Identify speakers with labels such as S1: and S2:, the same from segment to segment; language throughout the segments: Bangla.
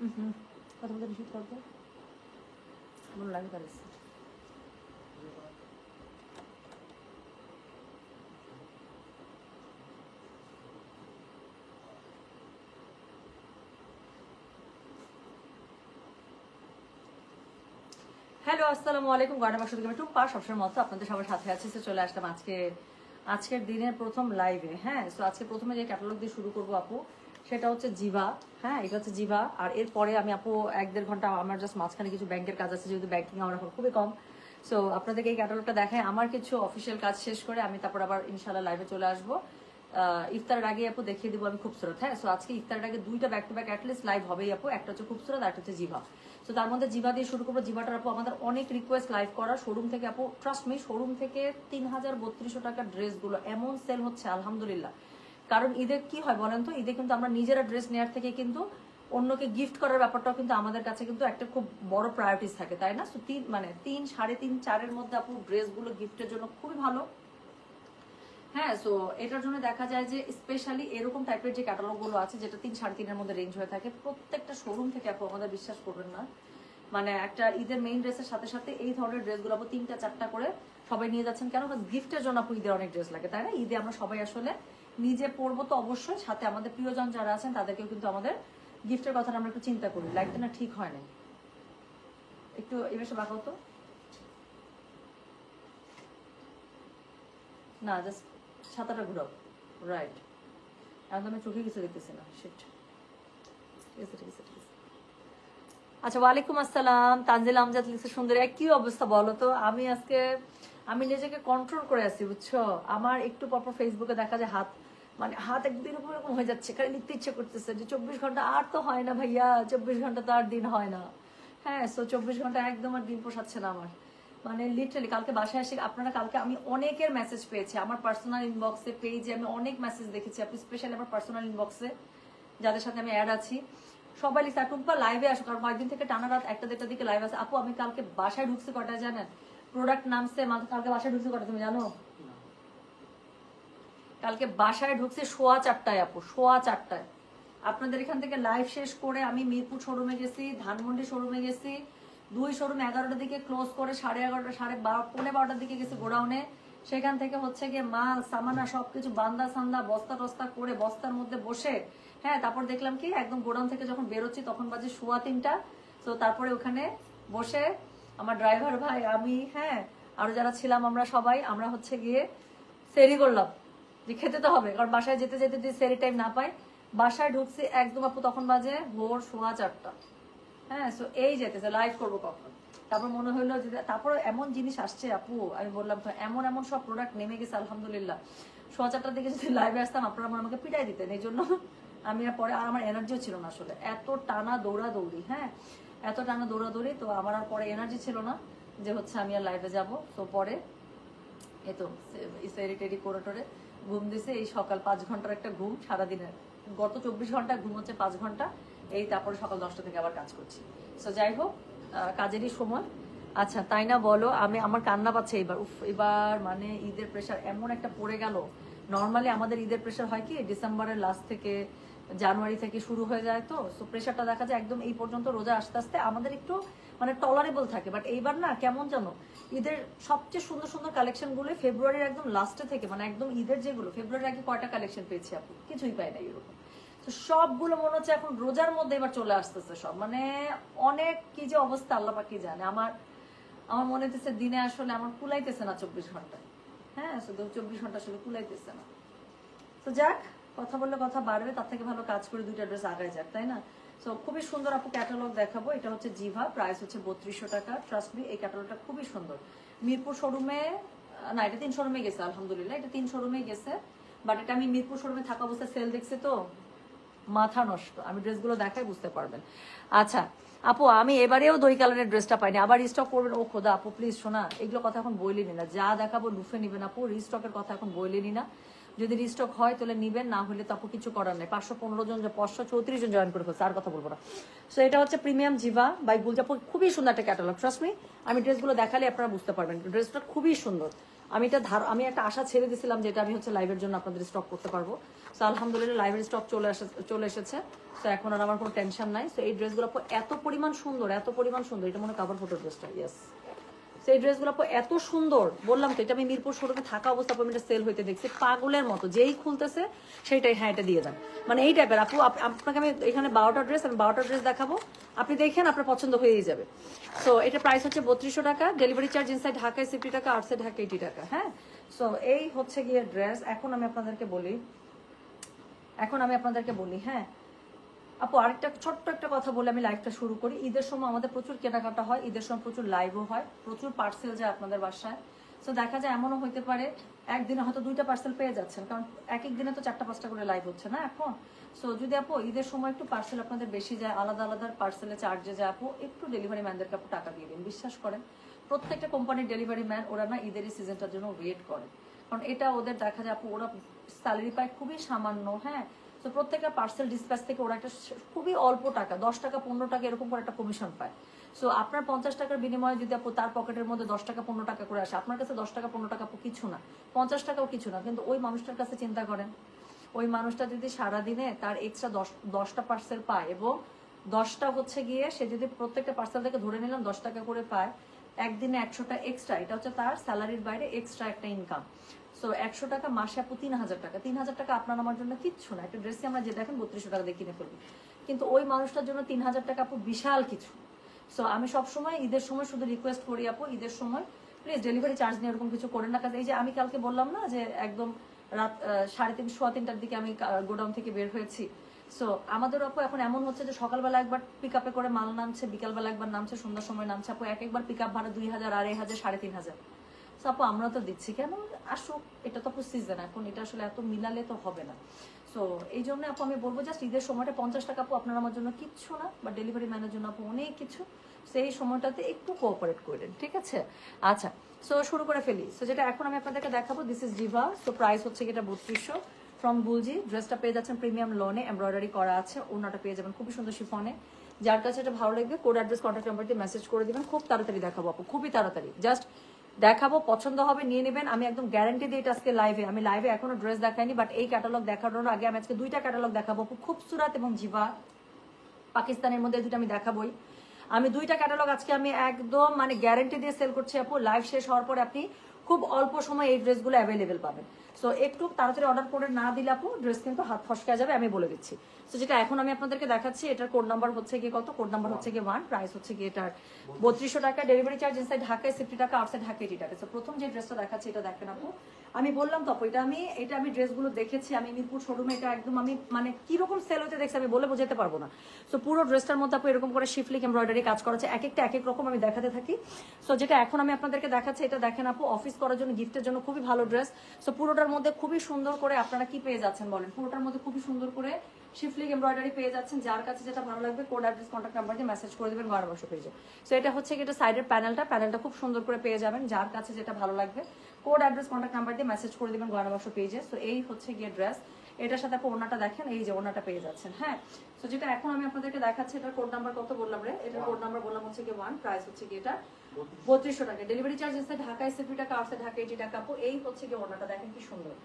S1: কথা বলতে রিসিভ করবো মনে লাগে পারিস। হ্যালো, আসসালামু আলাইকুম। গয়না বাক্স থেকে আমি টুম্পা, সবসময় মতো আপনাদের সবার সাথে আছি। সো চলে আসলাম আজকের দিনের প্রথম লাইভে। হ্যাঁ, সো আজকে প্রথমে যে ক্যাটালগ দিয়ে শুরু করবো আপু, সেটা হচ্ছে জিভা। হ্যাঁ, এটা হচ্ছে জিভা। আর এরপরে আমি আপু 1-1.5 ঘন্টা আমার জাস্ট মাঝখানে কিছু ব্যাংকের কাজ আছে, যেহেতু ব্যাংকিং আমার এখন খুবই কম। সো আপনাদেরকে এই ক্যাটালগটা দেখায় আমার কিছু অফিসিয়াল কাজ শেষ করে আমি তারপর আবার ইনশাল্লাহ লাইভে চলে আসবো। ইফতারের আগে আপু দেখিয়ে দিব আমি খুবসুরত। হ্যাঁ, সো আজকে ইফতারের আগে 2টা back to back at least live হবেই আপু। একটা হচ্ছে খুবসুরত, আর একটা হচ্ছে জিভা। তো তার মধ্যে জিভা দিয়ে শুরু করবো। জিভাটার আপু আমাদের অনেক রিকোয়েস্ট লাইভ করা শোরুম থেকে আপু, ট্রাস্ট মি, শোরুম থেকে 3000-3200 টাকার ড্রেসগুলো এমন সেল হচ্ছে আলহামদুলিল্লাহ। কারণ ঈদে কি হয় বলেন তো, ঈদে কিন্তু আমরা নিজেরা ড্রেস নেওয়ার থেকে কিন্তু অন্যকে গিফট করার ব্যাপারটাও কিন্তু আমাদের কাছে কিন্তু একটা খুব বড় প্রায়োরিটিস থাকে, তাই না? সো 3, 3.5, 4-এর মধ্যে আপু ড্রেসগুলো গিফটের জন্য খুবই ভালো। হ্যাঁ, সো এটার জন্য দেখা যায় যে স্পেশালি এরকম টাইপের যে ক্যাটালগ গুলো আছে, যেটা 3-3.5-এর মধ্যে রেঞ্জ হয়ে থাকে, প্রত্যেকটা শোরুম থেকে আপু আমাদের বিশ্বাস করবেন না, মানে একটা ঈদের মেইন ড্রেসের সাথে সাথে এই ধরনের ড্রেসগুলো আপু 3টা-4টা করে সবাই নিয়ে যাচ্ছেন। কেন? গিফটের জন্য আপু ঈদের অনেক ড্রেস লাগে, তাই না? ঈদে আমরা সবাই আসলে নিজে পরবো তো অবশ্যই, সাথে আমাদের প্রিয়জন যারা আছেন তাদেরকেও কিন্তু আমাদের গিফটের কথাটা আমরা একটু চিন্তা করি। লাইটটা না ঠিক হয় না, একটু এবার সে বাঁকাও তো না, জাস্ট ছাতাটা ঘুরাও। রাইট, এখন তো আমি চোখে কিছু দেখতেছি না। শিট, ঠিক আছে ঠিক আছে ঠিক আছে। আচ্ছা, ওয়ালাইকুম আসসালাম। তানজিল আমজাদ লিখছে সুন্দর। কি অবস্থা বলো তো? আমি নিজেকে কন্ট্রোল করে আছি, বুঝছো? আমার একটু পরপর ফেসবুকে দেখা যায় হাত একদিন এরকম এরকম হয়ে যাচ্ছে, খালি লিখতে ইচ্ছে করতেছে যে 24 ঘন্টা আর তো হয় না ভাইয়া, 24 ঘন্টা তো আর দিন হয় না। হ্যাঁ, সো 24 ঘন্টা একদম আর দিন পোষাচ্ছে না আমার। মানে লিটারালি কালকে বাসায় আসি, আপনারা কালকে আমি অনেকের মেসেজ পেয়েছি আমার পার্সোনাল ইনবক্সে, পেজে আমি অনেক মেসেজ দেখেছি আপনি, স্পেশালি আমার পার্সোনাল ইনবক্সে যাদের সাথে আমি অ্যাড আছি, সবাই লিখছে টুম্পা লাইভে আসো, কারণ কয়েকদিন থেকে টানা রাত 1টা-1:30টার দিকে লাইভ আছে। আপু আমি কালকে বাসায় ঢুকছি কটায় জানেন? প্রোডাক্ট নামছে, কালকে বাসায় ঢুকছি কটা তুমি জানো? কালকে বাসায় ঢুকছে 4:15 আপু, 4:15। আপনাদের এখান থেকে লাইভ শেষ করে আমি মিরপুর শোরুমে গেছি, ধানমন্ডি শোরুমে গেছি, 2 শোরুম 11টার দিকে ক্লোজ করে 11:30, 12:15 দিকে গেছি গোডাউনে। সেখান থেকে হচ্ছে গিয়ে মাল সামানা সবকিছু বান্দা সান্দা বস্তা টস্তা করে বস্তার মধ্যে বসে, হ্যাঁ, তারপর দেখলাম কি একদম গোডাউন থেকে যখন বেরোচ্ছি তখন বাজে 3:15। তো তারপরে ওখানে বসে আমার ড্রাইভার ভাই, আমি, হ্যাঁ, আরো যারা ছিলাম আমরা হচ্ছে গিয়ে সেরি করলাম, যে খেতে তো হবে, কারণ বাসায় যেতে যেতে যদি সেরি টাইম না পাই। বাসায় ঢুকছি একদম আপু তখন বাজে ভোর 4:15। হ্যাঁ, সো এই যেতেছে লাইভ করবো কখন। তারপর মনে হলো যে তারপর এমন জিনিস আসছে আপু, আমি বললাম তো এমন এমন সব প্রোডাক্ট নেমে গেছে আলহামদুলিল্লাহ। 4:15 দিকে যদি লাইভে আসতাম আপনারা আমাকে পিটাই দিতেন। এই জন্য আমি আর পরে আর আমার এনার্জিও ছিল না আসলে, এত টানা দৌড়াদৌড়ি। হ্যাঁ, এত টানা দৌড়াদৌড়ি, তো আমার আর পরে এনার্জি ছিল না যে হচ্ছে আমি আর লাইভে যাব। তো পরে এই তো সেরি টেরি করে টোরে ঘুম দিছে। এই সকাল 5 ঘন্টার একটা ঘুম সারাদিনের, গত 24 ঘন্টা ঘুম হচ্ছে 5 ঘন্টা। এই তারপরে সকাল 10টা থেকে আবার কাজ করছি। সো যাই হোক, কাজেরই সময়। আচ্ছা, তাই না বলো? আমার কান্না পাচ্ছে এবার। এবার মানে ঈদের প্রেশার এমন একটা পড়ে গেল। নর্মালি আমাদের ঈদের প্রেশার হয় কি ডিসেম্বরের লাস্ট থেকে জানুয়ারি থেকে শুরু হয়ে যায়, তো সো প্রেশারটা দেখা যায় একদম এই পর্যন্ত রোজা আস্তে আস্তে আমাদের একটু মানে টলারেবল থাকে। বাট এইবার না কেমন জানো, ঈদের সবচেয়ে সুন্দর সুন্দর কালেকশন গুলো ফেব্রুয়ারির একদম লাস্টে থেকে, মানে একদম ঈদের যেগুলো ফেব্রুয়ারির আগে কয়টা কালেকশন পেয়েছি আপু, কিছুই পাই না এরকম। তো সবগুলো মনে হচ্ছে এখন রোজার মধ্যে এবার চলে আসতেছে সব, মানে অনেক কি যে অবস্থা আল্লাহ পাক কি জানে। আমার মনে হচ্ছে দিনে আসলে আমার কুলাইতেছে না 24 ঘন্টায়। হ্যাঁ, শুধু 24 ঘন্টা আসলে কুলাইতেছে না। তো যাক, কথা বললে কথা বাড়বে, তার থেকে ভালো কাজ করে 2টা ড্রেস আগায় যাক, তাই না? সো খুবই সুন্দর আপু ক্যাটালগ দেখাবো। এটা হচ্ছে জিভা, প্রাইস হচ্ছে 3200 টাকা। ট্রাস্ট মি, এই ক্যাটালগটা খুবই সুন্দর। মিরপুর শোরুমে না, এটা 3 শোরুমে গেছে আলহামদুলিল্লাহ, এটা 3 শোরুমে গেছে। বাট এটা আমি মিরপুর শোরুমে থাকা অবস্থায় সেল দেখছি, তো মাথা নষ্ট। আমি ড্রেসগুলো দেখাই বুঝতে পারবেন। আচ্ছা আপু, আমি এবারেও দই কালারের ড্রেসটা পাইনি, আবার রিস্টক করবেন? ও খোদা আপু প্লিজ শোনা, এগুলো কথা এখন বইলেনি না, যা দেখাবো লুফে নিবেন আপু। রিস্টকের কথা এখন বইলেনি না, যদি রিস্টক হয় তাহলে নিবেন, না হলে তো আপু কিছু করার নেই। 515 জন, 534 জন জয়েন করে ফেলছে, আর কথা বলবো না। সো এটা হচ্ছে প্রিমিয়াম জিভা বাই গুলজাপুর, খুবই সুন্দর একটা ক্যাটালগ। ট্রাস্ট মি, আমি ড্রেসগুলো দেখালে আপনারা বুঝতে পারবেন, ড্রেসটা খুবই সুন্দর। আমি একটা আশা ছেড়ে দিছিলাম যেটা আমি হচ্ছে লাইভের জন্য আপনাদের স্টক করতে পারবো। সো আলহামদুলিল্লাহ লাইভের স্টক চলে এসেছে। তো এখন আর আমার কোনো টেনশন নাই। তো এই ড্রেসগুলো এত পরিমাণ সুন্দর, এটা মনে কাভার ফটো ড্রেসটা, ইয়েস। সেই ড্রেসগুলো এত সুন্দর, বললাম তো এটা আমি মিরপুর শোরুমে থাকা অবস্থা আমি এটা সেল হইতে দেখছি পাগলের মতো, যেই খুলতেছে সেইটাই হ্যাঁ এটা দিয়ে যান, মানে এই টাইপের। আপু আপনাকে আমি এখানে 12টা ড্রেস দেখাবো, আপনি দেখেন আপনার পছন্দ হয়েই যাবে। সো এটা প্রাইস হচ্ছে 3200 টাকা, ডেলিভারি চার্জ ইনসাইড ঢাকায় 60 টাকা, আউটসাইড ঢাকা 80 টাকা। হ্যাঁ, সো এই হচ্ছে গিয়ে ড্রেস। এখন আমি আপনাদেরকে বলি, হ্যাঁ আপু আরেকটা ছোট্ট একটা কথা বলে আমি লাইভটা শুরু করি। ঈদের সময় আমাদের প্রচুর কেনাকাটা হয়, ঈদের সময় প্রচুর লাইভও হয়, প্রচুর পার্সেল যায় আপনাদের বাসায়। সো দেখা যায় এমনও হইতে পারে একদিনে হয়তো 2টা পার্সেল পেয়ে যাচ্ছেন, কারণ এক দিনে তো 4টা 5টা করে লাইভ হচ্ছে না এখন। সো যদি আপু ঈদের সময় একটু পার্সেল আপনাদের বেশি যায়, আলাদা আলাদা পার্সেলে চার্জে যায়, আপু একটু ডেলিভারি ম্যানদেরকে আপু টাকা দিয়ে দিন। বিশ্বাস করেন প্রত্যেকটা কোম্পানির ডেলিভারি ম্যান ওরা না ঈদের এই সিজনটার জন্য ওয়েট করে, কারণ এটা ওদের দেখা যায় আপু ওরা স্যালারি পায় খুবই সামান্য। হ্যাঁ, তো প্রত্যেকটা পার্সেল ডিসপ্যাচ থেকে ওরা একটা খুবই অল্প টাকা, 10 টাকা 15 টাকা এরকম করে একটা কমিশন পায়। সো আপনার 50 টাকার বিনিময়ে যদি আপু তার পকেটের মধ্যে 10 টাকা 15 টাকা করে আসে, আপনার কাছে 10 টাকা 15 টাকা আপু কিছু না, 50 টাকাও কিছু না, কিন্তু ওই মানুষটার কাছে চিন্তা করেন, ওই মানুষটা যদি সারাদিনে তার এক্সট্রা 10টা পার্সেল পায় এবং 10টা হচ্ছে গিয়ে সে যদি প্রত্যেকটা পার্সেল থেকে ধরে নিলাম 10 টাকা করে পায়, একদিনে 100টা এক্সট্রা, এটা হচ্ছে তার স্যালারির বাইরে এক্সট্রা একটা ইনকাম। সো 100 টাকা মাসে আপু 3000 টাকা, 3000 টাকা আপনার আমার জন্য কিচ্ছু না। একটা ড্রেসে আমরা যে দেখেন 3200 টাকা দিয়ে কিনে ফেলবো, কিন্তু ওই মানুষটার জন্য 3000 টাকা আপু বিশাল কিছু। সো আমি সবসময় ঈদের সময় শুধু রিকোয়েস্ট করি আপু, ঈদের সময় প্লিজ ডেলিভারি চার্জ নিয়ে এরকম কিছু করেন না। কারণ এই যে আমি কালকে বললাম না যে একদম রাত 3:30 সোয়া 3টার দিকে আমি গোডাউন থেকে বের হয়েছি। সো আমাদের আপু এখন এমন হচ্ছে যে সকালবেলা একবার পিক আপে করে মাল নামছে, বিকালবেলা একবার নামছে, সন্ধ্যার সময় নামছে। আপু একবার পিক আপ ভাড়া 2000, 2500, 3500। আপু আমরা তো দিচ্ছি কেন, আসুক, এটা তো আপু সিজন, এখন এটা আসলে এত মিলালে তো হবে না। সো এই জন্য আপু আমি বলবো জাস্ট ঈদের সময়টা 50 টাকা আপু আপনার আমার জন্য কিচ্ছু না, বা ডেলিভারি ম্যানের জন্য আপু অনেক কিছু। সেই সময়টাতে একটু কোঅপারেট করেন, ঠিক আছে? আচ্ছা, সো শুরু করে ফেলি। সো যেটা এখন আমি আপনাদেরকে দেখাবো, দিস ইজ জিভা। সো প্রাইস হচ্ছে এটা 3200 ফ্রম বুলজি। ড্রেসটা পেয়ে যাচ্ছেন প্রিমিয়াম লোনে, এমব্রয়ডারি করা আছে, ওনাটা পেয়ে যাবেন খুবই সুন্দর শিফনে। যার কাছে এটা ভালো লাগবে কোড অ্যাড্রেস কন্ট্যাক্ট নাম্বার দিয়ে মেসেজ করে দিবেন। খুব তাড়াতাড়ি দেখাবো আপু, খুবই তাড়াতাড়ি, জাস্ট দেখাবো, পছন্দ হবে নিয়ে নেবেন। আমি একদম গ্যারান্টি দিই এটা আজকে লাইভে, আমি লাইভে এখনো ড্রেস দেখাইনি, বাট এই ক্যাটালগ দেখানোর আগে আমি আজকে 2টা ক্যাটালগ দেখাবো, খুবসুরাত এবং জিভা। পাকিস্তানের মধ্যে দুটো আমি দেখাবোই। আমি 2টা ক্যাটালগ আজকে আমি একদম মানে গ্যারান্টি দিয়ে সেল করছি আপু। লাইভ শেষ হওয়ার পরে আপনি খুব অল্প সময় এই ড্রেসগুলো অ্যাভেলেবেল পাবেন। সো একটু তাড়াতাড়ি অর্ডার করে না দিলে আপু ড্রেস কিন্তু হাত ফসকা যাবে, আমি বলে দিচ্ছি। সো যেটা এখন আমি আপনাদেরকে দেখাচ্ছি, এটার কোড নাম্বার হচ্ছে গিয়ে কত, কোড নাম্বার হচ্ছে গিয়ে 1, প্রাইস হচ্ছে গিয়ে এটার 3200 টাকা, ডেলিভারি চার্জ ইনসাইড ঢাকায় 60 টাকা, আউটসাইড ঢাকা 80 টাকা। সো প্রথম যে ড্রেসটা দেখাচ্ছি এটা দেখেন আপু, আমি বললাম তো আপু এটা আমি ড্রেসগুলো দেখেছি, আমি মিরপুর শোরুমে এটা একদম আমি মানে কিরকম সেল হতে দেখছি আমি বলে বোঝাতে পারবো না। সো পুরো ড্রেসটার মধ্যে আপু এরকম করে শিফলিক এমব্রয়ডারি কাজ করা আছে, এক একটা এক এক রকম আমি দেখাতে থাকি। সো যেটা এখন আমি আপনাদেরকে দেখাচ্ছি এটা দেখেন আপু, অফিস করার জন্য গিফটের জন্য খুবই ভালো ড্রেস। সো পুরোটার মধ্যে খুবই সুন্দর করে আপনারা কি পেয়ে যাচ্ছেন বলেন, পুরোটার মধ্যে খুবই সুন্দর করে শিফলিক এমব্রয়ডারি পেয়ে যাচ্ছেন। যার কাছে যেটা ভালো লাগবে কোড অ্যাড্রেস কন্ট্যাক্ট নাম্বার দিয়ে মেসেজ করে দেবেন ঘর বসে পেয়ে যাবে। সো এটা হচ্ছে এটা সাইডের প্যানেলটা খুব সুন্দর করে পেয়ে যাবেন। যার কাছে যেটা ভালো লাগবে কোড অ্যাড্রেস কন্ট্যাক্ট নাম্বার দিয়ে মেসেজ করে দেবেন ঘর বসে পেয়ে যায়। সো এই হচ্ছে গিয়ে ড্রেস, এটার সাথে আপনি ওনাটা দেখেন, এই যে ওনাটা পেয়ে যাচ্ছেন। হ্যাঁ, সো যেটা এখন আমি আপনাদেরকে দেখাচ্ছি এটার কোড নাম্বার কত বললাম রে, এটার কোড নাম্বার বললাম হচ্ছে গিয়ে 1, প্রাইস হচ্ছে গিয়ে এটা 3200 টাকা, ডেলিভারি চার্জ ইনসাইড ঢাকায় 60 টাকা, আউটসাইড ঢাকা 80 টাকা। আপু এই হচ্ছে গিয়ে ওনাটা দেখেন কি সুন্দর।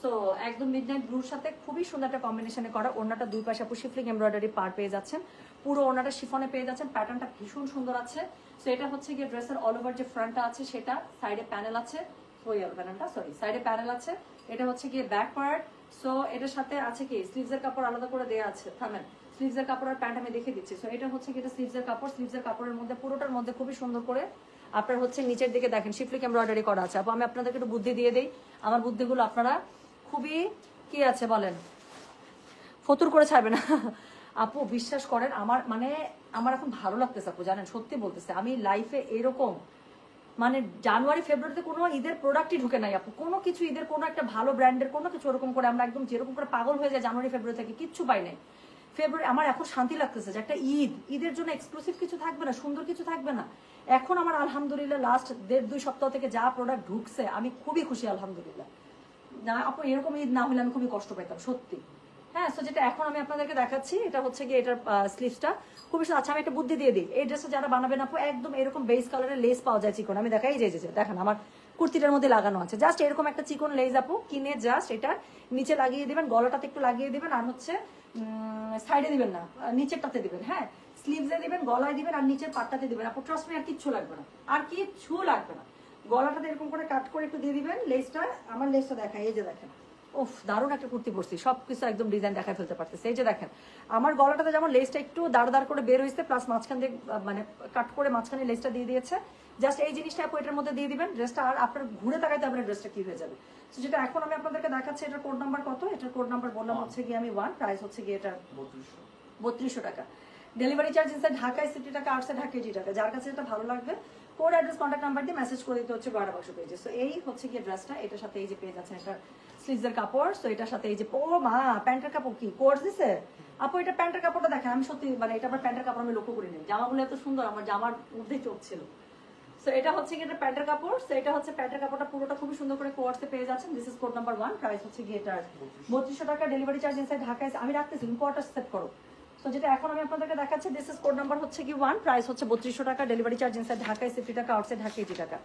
S1: সো একদম মিডনাইট ব্লুর সাথে খুবই সুন্দর একটা কম্বিনেশনে করা ওনাটা, দুই পাশে আপু শিফলিং এমব্রয়ডারি পার পেয়ে যাচ্ছেন, পুরো ওনাটা শিফনে পেয়ে যাচ্ছেন, প্যাটার্নটা ভীষণ সুন্দর আছে। সো এটা হচ্ছে গিয়ে ড্রেসের অল ওভার যে ফ্রন্টটা আছে সেটা, সাইডে প্যানেল আছে, সাইডে প্যানেল আছে, এটা হচ্ছে গিয়ে ব্যাক পার্ট। সো এটার সাথে আছে কি স্লিভসের কাপড় আলাদা করে দেওয়া আছে, থামেন, স্লিভসের কাপড় আর প্যান্ট আমি দেখে দিচ্ছি। সো এটা হচ্ছে কি এটা স্লিভসের কাপড়, স্লিভসের কাপড়ের মধ্যে পুরোটার মধ্যে খুবই সুন্দর করে আপনার হচ্ছে নিচের দিকে দেখেন শিফলিক এমব্রয়ডারি করা আছে। আপু আমি আপনাদেরকে একটু বুদ্ধি দিয়ে দিই, আমার বুদ্ধিগুলো আপনারা খুবই কি আছে বলেন ফতুর করে ছাড়বে না। আপু বিশ্বাস করেন আমার এখন ভালো লাগতেছে আপু, জানেন সত্যি বলতেছে, আমি লাইফে এরকম মানে জানুয়ারি ফেব্রুয়ারিতে কোনো ঈদের প্রোডাক্টই ঢুকে নাই আপু, কোনো কিছু ঈদের কোনো একটা ভালো ব্র্যান্ডের কোনো কিছু ওরকম করে আমরা একদম যেরকম করে পাগল হয়ে যায় জানুয়ারি ফেব্রুয়ারি থেকে কিচ্ছু পাই নাই। ফেব্রুয়ারি আমার এখন শান্তি লাগতেছে যে একটা ঈদের জন্য এক্সক্লুসিভ কিছু থাকবে না, সুন্দর কিছু থাকবে না। এখন আমার আলহামদুলিল্লাহ লাস্ট 1.5-2 সপ্তাহ থেকে যা প্রোডাক্ট ঢুকছে আমি খুবই খুশি আলহামদুলিল্লাহ। না আপু এরকম ঈদ না হলে আমি খুবই কষ্ট পেতাম সত্যি। হ্যাঁ, সো যেটা এখন আমি আপনাদেরকে দেখাচ্ছি এটা হচ্ছে গিয়ে এটার স্লিভসটা খুবই সুন্দর। আচ্ছা আমি একটা বুদ্ধি দিয়ে দিই, এই ড্রেসটা যারা বানাবেন আপু একদম এরকম বেস কালারের লেস পাওয়া যায় চিকন, আমি দেখাই যে দেখেন আমার কুর্তিটার মধ্যে লাগানো আছে। জাস্ট এরকম একটা চিকন লেজ আপু কিনে জাস্ট এটা নিচে লাগিয়ে দিবেন, গলাটাতে একটু লাগিয়ে দিবেন, আর হচ্ছে সাইডে দিবেন না, নিচেরটাতে দিবেন। হ্যাঁ, স্লিভসে দিবেন, গলায় দিবেন, আর নিচের পাটটাতে দিবেন আপু। ট্রাস্ট মি, আর কিচ্ছু লাগবে না, আর কিচ্ছু লাগবে না। গলাটাতে এরকম করে কাট করে একটু দিয়ে দিবেন। লেজটা, আমার লেজটা দেখায়, এই যে দেখেন, ওফ দারুণ একটা কুর্তি পরছি, সবকিছু একদম ডিজাইন দেখায় ফেলতে পারতেছে। এই যে দেখেন আমার গলাটাতে যেমন লেজটা একটু দাঁড় দাঁড় করে বের হয়েছে, প্লাস মাঝখান দিয়ে মানে কাট করে মাঝখানে লেজটা দিয়ে দিয়েছে। জাস্ট এই জিনিসটা আপু এটার মধ্যে দিয়ে দিবেন ড্রেসটা, আর আপনার ঘুরে তাকাইতে আপনার ড্রেসটা কি হয়ে যাবে। তো যেটা এখন আমি আপনাদেরকে দেখাচ্ছি, এটার কোড নাম্বার কত? এটার কোড নাম্বার বললাম হচ্ছে গিয়ে আমি 1, প্রাইস হচ্ছে গিয়ে এটা 3200 টাকা। ডেলিভারি চার্জ ইনসাইড ঢাকায় 60 টাকা, আউটসাইড ঢাকা 80 টাকা। যার কাছে এটা ভালো লাগবে কোড অ্যাড্রেস কন্ট্যাক্ট নাম্বার দিয়ে মেসেজ করে দিতে হচ্ছে গয়না বাক্স পেজে। সো এই হচ্ছে গিয়ে ড্রেসটা, এটার সাথে এই যে পেয়ে যাচ্ছেন এটা স্লিভসের কাপড়। সো এটার সাথে এই যে, ও মা প্যান্টের কাপড় কি কোর্স দিছে আপু, এটা প্যান্টের কাপড়টা দেখেন, আমি সত্যি মানে এটা আমার প্যান্টের কাপড় আমি লক্ষ্য করিনি, জামাগুলো এত সুন্দর, আমার জামার মধ্যে চোখ ছিল। সো এটা হচ্ছে গিয়ে এটা প্যান্টের কাপড়। সো এটা হচ্ছে প্যান্টের কাপড়টা পুরোটা খুবই সুন্দর করে কোয়ার্সে পেয়ে যাচ্ছেন। This is code number 1, price হচ্ছে গিয়ে এটার 3200 টাকা। ডেলিভারি চার্জ ইনসাইড ঢাকায়, আমি রাখতেছি ইম্পোর্টার সেট করো। সো যেটা এখন আমি আপনাদেরকে দেখাচ্ছি, দিস ইজ কোড নাম্বার হচ্ছে কি 1, প্রাইস হচ্ছে 3200 টাকা। ডেলিভারি চার্জ ইনসাইড ঢাকায় 60 টাকা, আউটসাইড ঢাকা 80 টাকা।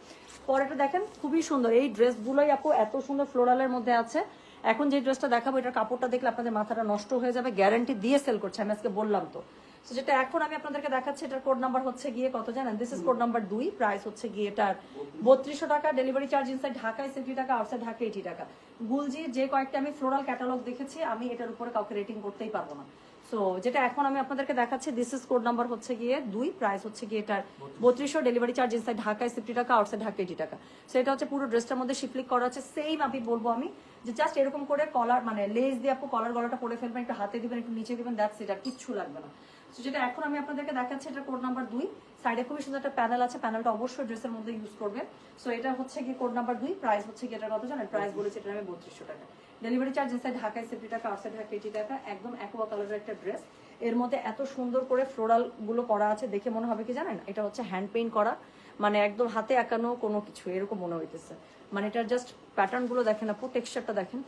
S1: পরেটা দেখেন খুবই সুন্দর, এই ড্রেসগুলোই আপু এত সুন্দর ফ্লোরালের মধ্যে আছে। এখন যে ড্রেসটা দেখাবো এটার কাপড়টা দেখলে আপনাদের মাথাটা নষ্ট হয়ে যাবে, গ্যারান্টি দিয়ে সেল করছে, আমি আজকে বললাম তো। তো যেটা এখন আমি আপনাদেরকে দেখাচ্ছি এটার কোড নাম্বার হচ্ছে গিয়ে কত জানেন? This is code number 2, price হচ্ছে গিয়ে এটার 3200 টাকা। ডেলিভারি চার্জ ইনসাইড ঢাকায় 60 টাকা, আউটসাইড ঢাকা 80 টাকা। গুলজির যে কয়েকটা আমি ফ্লোরাল ক্যাটালগ দেখেছি, আমি এটার উপরে কাউকে রেটিং করতেই পারবো না। সো যেটা এখন আমি আপনাদেরকে দেখাচ্ছি, দিস ইজ কোড নাম্বার হচ্ছে গিয়ে 2, প্রাইস হচ্ছে গিয়ে এটার 3200। ডেলিভারি চার্জ ইনসাইড ঢাকায় 60 টাকা, আউটসাইড ঢাকা 80 টাকা। সো এটা হচ্ছে পুরো ড্রেসটার মধ্যে শিফলিক করা আছে। সেম আমি বলবো আমি যে জাস্ট এরকম করে কলার মানে লেস দিয়ে আপু কলার গলাটা পরে ফেলবেন, একটু হাতে দিবেন, একটু নিচে দিবেন, দ্যাটস ইট, আর কিচ্ছু লাগবে না। সো যেটা এখন আমি আপনাদেরকে দেখাচ্ছি এটা কোড নাম্বার 2। সাইডে খুবই সুন্দর একটা প্যানেল আছে, প্যানেলটা অবশ্যই ড্রেসের মধ্যে ইউজ করবেন। সো এটা হচ্ছে গিয়ে কোড নাম্বার 2, প্রাইস হচ্ছে গিয়ে এটা কত জানেন? প্রাইস বলেছে এটা আমি 3200 টাকা। ডেলিভারি চার্জ ইনসাইড ঢাকায় 60 টাকা, আউটসাইড ঢাকা 80 টাকা। একদম অ্যাকোয়া কালারের একটা ড্রেস, এর মধ্যে এত সুন্দর করে ফ্লোরাল গুলো করা আছে, দেখে মনে হবে কি জানেন এটা হচ্ছে হ্যান্ড পেইন্ট করা, মানে একদম হাতে আঁকানো কোনো কিছু এরকম মনে হইতেছে। মানে এটার জাস্ট প্যাটার্ন গুলো দেখেন আপু, টেক্সচারটা দেখেন,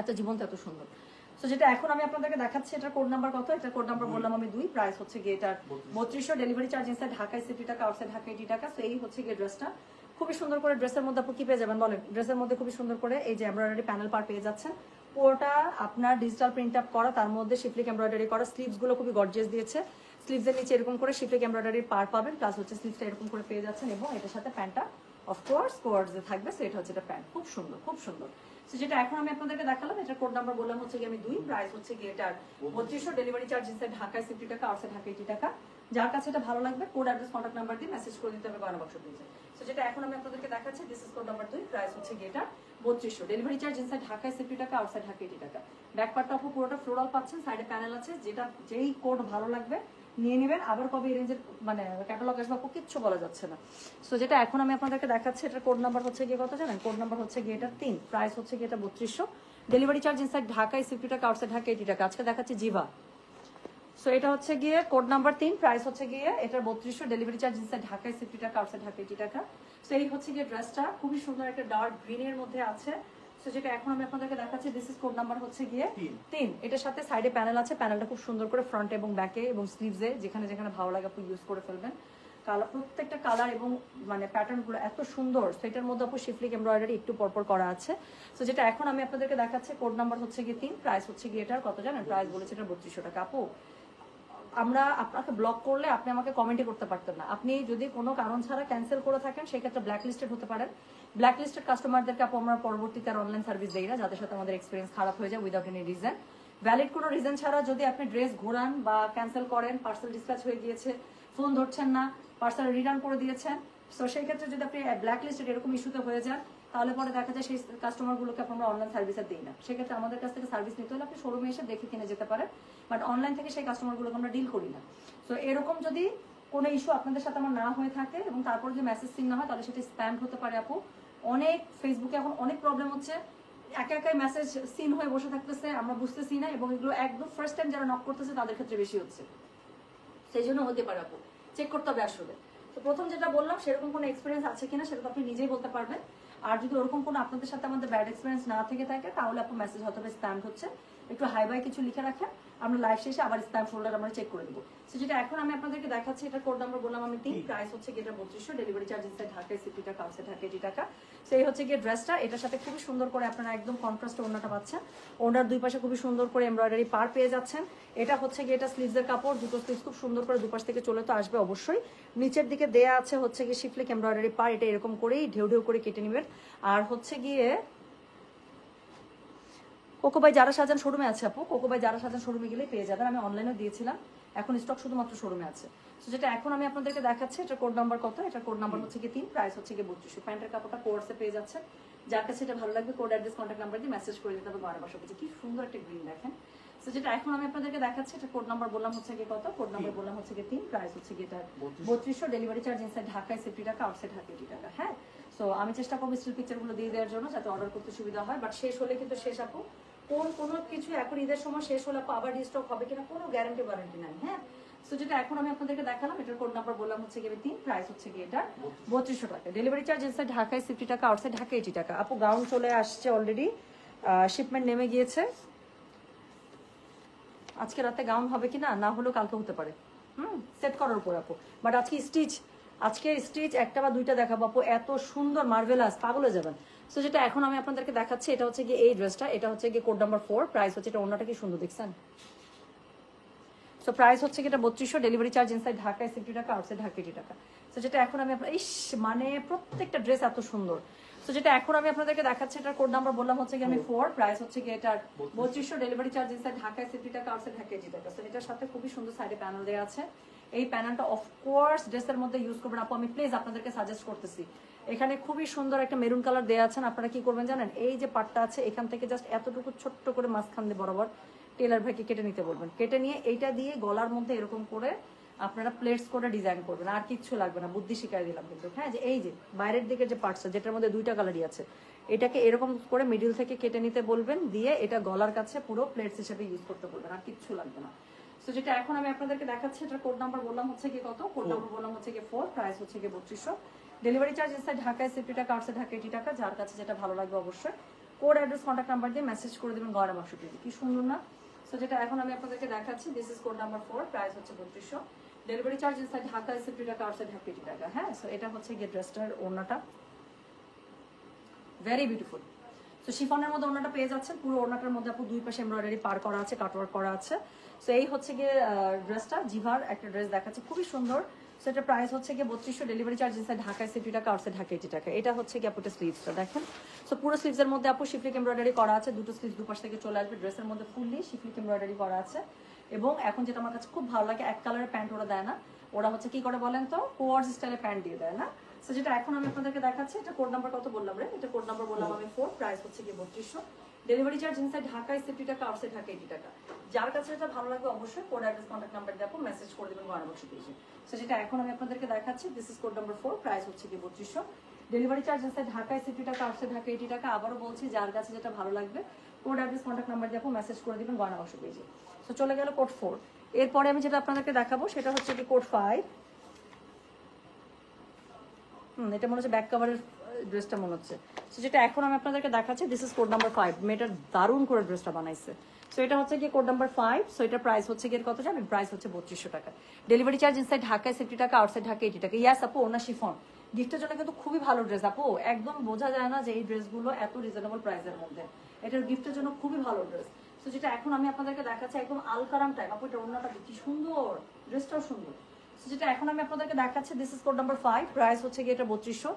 S1: এত জীবন্ত, এত সুন্দর। সো যেটা এখন আমি আপনাদেরকে দেখাচ্ছি এটার কোড নাম্বার কত? এটার কোড নাম্বার বললাম আমি 2, প্রাইস হচ্ছে গিয়ে এটার 3200। ডেলিভারি চার্জ ইনসাইড ঢাকায় 60 টাকা, আউটসাইড ঢাকা 80 টাকা। সো এই হচ্ছে গিয়ে ড্রেসটা খুবই সুন্দর করে। ড্রেসের মধ্যে আপনি কি পেয়ে যাবেন বলেন? ড্রেসের মধ্যে খুবই সুন্দর করে এই যে এমব্রয়ডারি প্যানেল পার পেয়ে যাচ্ছেন, পুরোটা আপনার ডিজিটাল প্রিন্ট আপ করা, তার মধ্যে শিফলিক এমব্রয়ডারি করা। স্লিভস গুলো খুবই গর্জিয়াস দিয়েছে, স্লিভসের নিচে এরকম করে শিফলিক এমব্রয়ডারি পার পাবেন, প্লাস হচ্ছে স্লিভসটা এরকম করে পেয়ে যাচ্ছেন, এবং এটার সাথে প্যান্টটা অফকোর্স কোয়ার্ডসে থাকবে। সো এটা হচ্ছে এটা প্যান্ট, খুব সুন্দর, খুব সুন্দর। সো যেটা এখন আমি আপনাদেরকে দেখালাম এটার কোড নাম্বার বললাম হচ্ছে গিয়ে আমি 2, প্রাইস হচ্ছে গিয়ে এটার 3200। ডেলিভারি চার্জ ইনসাইড ঢাকায় 60 টাকা, আউটসাইড ঢাকা 80 টাকা। যার কাছে এটা ভালো লাগবে কোড অ্যাড্রেস কন্ট্যাক্ট নাম্বার দিয়ে মেসেজ করে দিতে হবে গয়না বাক্স পেজে। সো যেটা এখন আমি আপনাদেরকে দেখাচ্ছি, this is code number 2, price হচ্ছে গিয়ে এটা 3200। ডেলিভারি চার্জ ইনসাইড ঢাকায় 60 টাকা, আউটসাইড ঢাকা 80 টাকা। ব্যাক পার্টটা আপু পুরোটা ফ্লোরাল পাচ্ছেন, সাইডে প্যানেল আছে, যেটা যেই কোড ভালো লাগবে নিয়ে নেবেন। আবার কবে এই রেঞ্জের মানে ক্যাটালগ আসবে আপু কিচ্ছু বলা যাচ্ছে না। সো যেটা এখন আমি আপনাদেরকে দেখাচ্ছি এটার কোড নাম্বার হচ্ছে গিয়ে কত জানেন? কোড নাম্বার হচ্ছে গিয়ে এটা 3, প্রাইস হচ্ছে গিয়ে এটা 3200। ডেলিভারি চার্জ ইনসাইড ঢাকায় 60 টাকা, আউটসাইড ঢাকা 80 টাকা। আজকে দেখাচ্ছি জিভা। সো এটা হচ্ছে গিয়ে কোড নাম্বার 3, প্রাইস হচ্ছে গিয়ে এটার 3200। ডেলিভারি চার্জ ইনসাইড ঢাকায় 60 টাকা, আউটসাইড ঢাকা 80 টাকা। সো এই হচ্ছে গিয়ে ড্রেসটা খুবই সুন্দর একটা ডার্ক গ্রিনের মধ্যে আছে। সো যেটা এখন আমি আপনাদেরকে দেখাচ্ছি, দিস ইজ কোড নাম্বার হচ্ছে গিয়ে 3। এটার সাথে সাইডে প্যানেল আছে, প্যানেলটা খুব সুন্দর করে ফ্রন্টে এবং ব্যাকে এবং স্লিভসে যেখানে যেখানে ভালো লাগে আপনি ইউজ করে ফেলবেন। কালার, প্রত্যেকটা কালার এবং মানে প্যাটার্ন গুলো এত সুন্দর। সেটার মধ্যে আপু শিফলিক এমব্রয়ডারি একটু পরপর করা আছে। সো যেটা এখন আমি আপনাদেরকে দেখাচ্ছি কোড নাম্বার হচ্ছে গিয়ে 3, প্রাইস হচ্ছে গিয়ে এটার কত জানেন? প্রাইস বলেছে এটা 3200 টাকা। আপু আমরা আপনাকে ব্লক করলে আপনি আমাকে কমেন্টই করতে পারতেন না। আপনি যদি কোনো কারণ ছাড়া ক্যান্সেল করে থাকেন সেক্ষেত্রে ব্ল্যাক লিস্টেড হতে পারেন। ব্ল্যাক লিস্টেড কাস্টমারদেরকে আপু আমরা পরবর্তীতে আর অনলাইন সার্ভিস দেই না, যাদের সাথে আমাদের এক্সপিরিয়েন্স খারাপ হয়ে যায় উইদাউট এনি রিজন। ভ্যালিড কোনো রিজন ছাড়া যদি আপনি ড্রেস ঘোরান বা ক্যান্সেল করেন, পার্সেল ডিসপ্যাচ হয়ে গিয়েছে, ফোন ধরছেন না, পার্সেল রিটার্ন করে দিয়েছেন, তো সেই ক্ষেত্রে যদি আপনি ব্ল্যাক লিস্টেড এরকম ইস্যুতে হয়ে যান, তাহলে পরে দেখা যায় সেই কাস্টমারগুলোকে আমরা অনলাইন সার্ভিসে দিই না। সেক্ষেত্রে আমাদের কাছ থেকে সার্ভিস নিতে হলে আপনি শোরুমে এসে দেখে কিনে যেতে পারেন, বাট অনলাইন থেকে সেই কাস্টমারগুলোকে আমরা ডিল করি না। তো এরকম যদি কোনো ইস্যু আপনাদের সাথে আমার না হয়ে থাকে এবং তারপর যদি মেসেজ সিন না হয়, তাহলে সেটা স্প্যাম হতে পারে আপু। অনেক ফেসবুকে এখন অনেক প্রবলেম হচ্ছে, একা একাই মেসেজ সিন হয়ে বসে থাকতেছে, আমরা বুঝতেছি না, এবং এগুলো একদম ফার্স্ট টাইম যারা নক করতেছে তাদের ক্ষেত্রে বেশি হচ্ছে। সেই জন্য হতে পারে আপু, চেক করতে হবে আসলে। তো প্রথম যেটা বললাম সেরকম কোনো এক্সপিরিয়েন্স আছে কিনা সেটা তো আপনি নিজেই বলতে পারবেন। আর যদি ওরকম কোনো আপনাদের সাথে আমাদের ব্যাড এক্সপিরিয়েন্স না থেকে থাকে, তাহলে আপু মেসেজ হয়তো স্প্যাম হচ্ছে, একটু হাই বাই কিছু লিখে রাখেন, আমরা লাইভ শেষে আবার স্প্যাম ফোল্ডার আমরা চেক করে দেবো। সো যেটা এখন আমি আপনাদেরকে দেখাচ্ছি, এটা কোড নাম্বার বললাম আমি 3, প্রাইস হচ্ছে কি এটা 3200, ডেলিভারি চার্জ ইনসাইড ঢাকা 60 টাকা, আউটসাইড ঢাকা 80 টাকা। সো এই হচ্ছে গিয়ে ড্রেসটা, এটার সাথে খুবই সুন্দর করে আপনারা একদম কন্ট্রাস্ট ওড়নাটা পাচ্ছেন। ওড়নার দুই পাশে খুবই সুন্দর করে এমব্রয়ডারি পার পেয়ে যাচ্ছেন। এটা হচ্ছে গিয়ে এটা স্লিভসের কাপড়, দুটো স্লিভস খুব সুন্দর করে দুপাশ থেকে চলে তো আসবে অবশ্যই। নিচের দিকে দেয়া আছে হচ্ছে গিয়ে শিফলিক এমব্রয়ডারি পার, এটা এরকম করেই ঢেউ ঢেউ করে কেটে নেবেন। আর হচ্ছে গিয়ে কোকোবাই যারা সাজান শোরুমে আছে আপু, কোকোবাই যারা সাজান শোরুমে গেলে পেয়ে যাবেন, আমি অনলাইনেও দিয়েছিলাম, এখন স্টক শুধুমাত্র শোরুমে আছে। তো যেটা এখন আমি আপনাদেরকে দেখাচ্ছি, এটা কোড নাম্বার কত, এটা কোড নাম্বার হচ্ছে কি 3, প্রাইস হচ্ছে কি 3200। প্যান্টের কাপড়টা কোর্সে পেয়ে যাচ্ছে, যার কাছে এটা ভালো লাগবে কোড অ্যাড্রেস কন্ট্যাক্ট নাম্বার দিয়ে মেসেজ করে দিতে হবে ঘরে বসে বসে। কি সুন্দর একটা গ্রিন দেখেন। তো যেটা এখন আমি আপনাদেরকে দেখাচ্ছি, এটা কোড নাম্বার বললাম হচ্ছে কি কত, কোড নাম্বার বললাম হচ্ছে কি 3, প্রাইস হচ্ছে কি এটা 3200, ডেলিভারি চার্জ ইনসাইড ঢাকায় 60 টাকা, আউটসাইড ঢাকা 80 টাকা। হ্যাঁ, সো আমি চেষ্টা করবো স্টিল পিকচারগুলো দিয়ে দেওয়ার জন্য যাতে অর্ডার করতে সুবিধা হয়, বাট শেষ হলে কিন্তু শেষ আপু। কোনো কিছু এখন ঈদের সময় শেষ হলে আবার রিস্টক হবে কিনা কোনো গ্যারান্টি ওয়ারেন্টি নাই। হ্যাঁ, সো যেটা এখন আমি আপনাদেরকে দেখালাম, এটার কোড নাম্বার বললাম হচ্ছে গিয়ে 3, প্রাইস হচ্ছে গিয়ে এটা 3200 টাকা, ডেলিভারি চার্জ ইনসাইড ঢাকায় 60 টাকা, আউটসাইড ঢাকা 80 টাকা। আপু গাউন চলে আসছে অলরেডি, শিপমেন্ট নেমে গিয়েছে। আজকে রাতে গাউন হবে কিনা, না হলেও কালকে হতে পারে, সেট করার উপর আপু। বাট আজকে স্টিচ একটা বা দুইটা দেখাবো আপু, এত সুন্দর মার্ভেলাস, পাগল হয়ে যাবেন। সো যেটা এখন আমি আপনাদেরকে দেখাচ্ছি, এটা হচ্ছে গিয়ে এই ড্রেসটা, এটা হচ্ছে গিয়ে কোড নাম্বার 4, প্রাইস হচ্ছে, এটা ওড়নাটা কি সুন্দর দেখছেন। সো প্রাইস হচ্ছে এটা 3200, ডেলিভারি চার্জ ইনসাইড ঢাকায় 60 টাকা, আউটসাইড ঢাকা 80 টাকা। সো যেটা এখন আমি মানে প্রত্যেকটা ড্রেস এত সুন্দর। সো যেটা এখন আমি আপনাদেরকে দেখাচ্ছি, এটার কোড নাম্বার বললাম হচ্ছে কি আমি 4, প্রাইস হচ্ছে কি এটা 3200, ডেলিভারি চার্জ ইনসাইড ঢাকায় 60 টাকা, আউটসাইড ঢাকা 80 টাকা। সো এটার সাথে খুবই সুন্দর সাইডে প্যানেল দেওয়া আছে। এই প্যানেলটা অফকোর্স ড্রেসের মধ্যে ইউজ করবেন আপু, আমি প্লিজ আপনাদেরকে সাজেস্ট করতেছি। এখানে খুবই সুন্দর একটা মেরুন কালার দেওয়া আছেন, আপনারা কি করবেন জানেন, এই যে পাটটা আছে এখান থেকে জাস্ট এতটুকু ছোট্ট করে মাঝখান দিয়ে বরাবর টেলার ভাইকে কেটে নিতে বলবেন। কেটে নিয়ে এইটা দিয়ে গলার মধ্যে এরকম করে আপনারা প্লেটস করে ডিজাইন করবেন, আর কিচ্ছু লাগবে না, বুদ্ধি শিখাই দিলাম কিন্তু। হ্যাঁ, যে এই যে বাইরের দিকে যে পার্টসটা যেটার মধ্যে দুইটা কালারই আছে, এটাকে এরকম করে মিডিল থেকে কেটে নিতে বলবেন, দিয়ে এটা গলার কাছে পুরো প্লেটস হিসেবে ইউজ করতে বলবেন, আর কিচ্ছু লাগবে না। তো যেটা এখন আমি আপনাদেরকে দেখাচ্ছি, এটার কোড নাম্বার বললাম হচ্ছে কি কত, কোড নাম্বার বললাম হচ্ছে কি 4, প্রাইস হচ্ছে কি 3200, ডেলিভারি চার্জ ইনসাইড ঢাকায় 60 টাকা, আউটসাইড ঢাকা 80 টাকা। যার কাছে যেটা ভালো লাগবে অবশ্যই কোড অ্যাড্রেস কন্ট্যাক্ট নাম্বার দিয়ে মেসেজ করে দেবেন গয়না বাক্স পেজে। কি সুন্দর না। সো যেটা এখন আমি আপনাদেরকে দেখাচ্ছি, this is code number 4, price হচ্ছে 3200, ডেলিভারি চার্জ ইনসাইড ঢাকায় 60 টাকা, আউটসাইড ঢাকা 80 টাকা। হ্যাঁ, সো এটা হচ্ছে গিয়ে ড্রেসটার ওড়নাটা, ভেরি বিউটিফুল। তো শিফনের মধ্যে ওড়নাটা পেয়ে যাচ্ছেন, পুরো ওড়নাটার মধ্যে আপু দুই পাশে এমব্রয়ডারি পার করা আছে, কাটওয়ার্ক করা আছে। সো এই হচ্ছে গিয়ে ড্রেসটা, জিভার একটা ড্রেস দেখাচ্ছে, খুবই সুন্দর। সো এটা প্রাইস হচ্ছে গিয়ে 3200, ডেলিভারি চার্জ ইনসাইড ঢাকায় 60 টাকা, আউটসাইড ঢাকা 80 টাকা। এটা হচ্ছে গিয়ে আপুটা স্লিভসটা দেখেন। সো পুরো স্লিভসের মধ্যে আপু শিফলিক এমব্রয়ডারি করা আছে, দুটো স্লিভস দুপাশ থেকে চলে আসবে, ড্রেসের মধ্যে ফুললি শিফলিক এমব্রয়ডারি করা আছে। এবং এখন যেটা আমার কাছে খুব ভালো লাগে, এক কালারের প্যান্ট ওরা দেয় না, ওরা হচ্ছে কি করে বলেন তো, কোয়ার্স স্টাইলে প্যান্ট দিয়ে দেয় না। সো যেটা এখন আমি আপনাদেরকে দেখাচ্ছি, এটা কোড নাম্বার কত বললাম রে, এটা কোড নাম্বার বললাম আমি 4, প্রাইস হচ্ছে কি 3200, ডেলিভারি চার্জ ইনসাইড ঢাকায় 60 টাকা, আউটসাইড ঢাকা 80 টাকা। যার কাছে এটা ভালো লাগবে অবশ্যই কোড অ্যাড্রেস কন্ট্যাক্ট নাম্বার দিয়ে আপু মেসেজ করে দেবেন গয়না বাক্স পেজে। সো যেটা এখন আমি আপনাদেরকে দেখাচ্ছি, this is code number 4, price হচ্ছে কি 3200, ডেলিভারি চার্জ ইনসাইড ঢাকায় 60 টাকা, আউটসাইড ঢাকা 80 টাকা। আবারও বলছি, যার কাছে যেটা ভালো লাগবে কোড অ্যাড্রেস কন্ট্যাক্ট নাম্বার দিয়ে আপু মেসেজ করে দেবেন গয়না বাক্স পেজে। সো চলে গেল কোড 4। এরপরে আমি যেটা আপনাদেরকে দেখাবো সেটা হচ্ছে কি কোড 5। এটা মনে হচ্ছে ব্যাক কাভারের ড্রেসটা মনে হচ্ছে। সো যেটা এখন আমি আপনাদেরকে দেখাচ্ছি, দিস ইজ কোড নাম্বার 5। মেয়েটা দারুণ করে ড্রেসটা বানাইছে। সো এটা হচ্ছে গিয়ে কোড নাম্বার 5। সো এটা প্রাইস হচ্ছে গিয়ে কত জানেন, প্রাইস হচ্ছে 3200 টাকা, ডেলিভারি চার্জ ইনসাইড ঢাকায় 60 টাকা, আউটসাইড ঢাকা 80 টাকা। ইয়াস আপু, ওনা শিফন গিফটের জন্য কিন্তু খুবই ভালো ড্রেস আপু, একদম বোঝা যায় না যে এই ড্রেসগুলো এত রিজনেবল প্রাইসের মধ্যে, এটার গিফটের জন্য খুবই ভালো ড্রেস। সো যেটা এখন আমি আপনাদেরকে দেখাচ্ছি, একদম আলকারাম টাইপ আপু, এটা ওনাটা কি সুন্দর, ড্রেসটাও সুন্দর। যেটা এখন আমি আপনাদেরকে দেখাচ্ছি, this is code number 5, price হচ্ছে গিয়ে এটা 3200,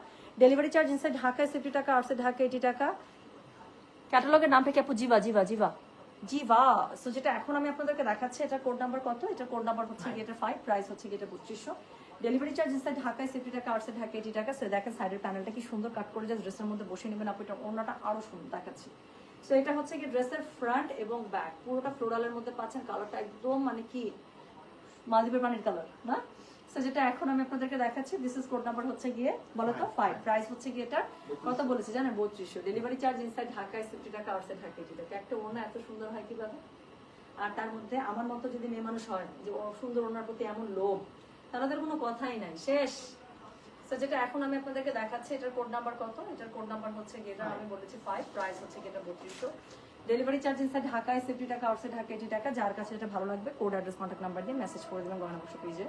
S1: ডেলিভারি চার্জ ইনসাইড ঢাকায় 60 টাকা, আউটসাইড ঢাকা 80 টাকা। ক্যাটালগের নামটা কি আপু? জিভা জিভা জিভা জিভা। সো যেটা এখন আমি আপনাদেরকে দেখাচ্ছি, এটা কোড নাম্বার কত, এটা কোড নাম্বার হচ্ছে গিয়ে এটা 5, প্রাইস হচ্ছে গিয়ে এটা 3200, ডেলিভারি চার্জ ইনসাইড ঢাকায় 60 টাকা, আউটসাইড ঢাকা 80 টাকা। সো দেখেন সাইডের প্যানেলটা কি সুন্দর কাট করে জাস্ট ড্রেসের মধ্যে বসে নেবেন আপু, এটা ওড়নাটা আরো সুন্দর দেখাচ্ছি। সো এটা হচ্ছে গিয়ে ড্রেসের ফ্রন্ট এবং ব্যাক পুরোটা ফ্লোরালের মধ্যে পাচ্ছেন, কালারটা একদম মানে কি মালদ্বীপের পানির কালার না। সো যেটা এখন আমি আপনাদেরকে দেখাচ্ছি, দিস ইজ কোড নাম্বার হচ্ছে গিয়ে বলো তো 5, প্রাইস হচ্ছে গিয়ে এটা কত বলেছি জানেন, 3200, ডেলিভারি চার্জ ইনসাইড ঢাকায় 60 টাকা, আউটসাইড ঢাকা 80 টাকা। একটা ওড়না এত সুন্দর হয় কিভাবে, আর তার মধ্যে আমার মতো যদি মেয়ে মানুষ হয় যে সুন্দর ওড়নার প্রতি এমন লোভ, তাদের কোনো কথাই নাই, শেষ। সো যেটা এখন আমি আপনাদেরকে দেখাচ্ছি, এটার কোড নাম্বার কত, এটার কোড নাম্বার হচ্ছে গিয়ে এটা আমি বলেছি 5, প্রাইস হচ্ছে গিয়ে এটা 3200, ডেলিভারি চার্জ ইনসাইড ঢাকায় 50 টাকা, আউটসাইড ঢাকা 80 টাকা। যার কাছে এটা ভালো লাগবে কোড অ্যাড্রেস কন্ট্যাক্ট নাম্বার দিয়ে মেসেজ করে দেবেন গয়না বাক্স পেজে।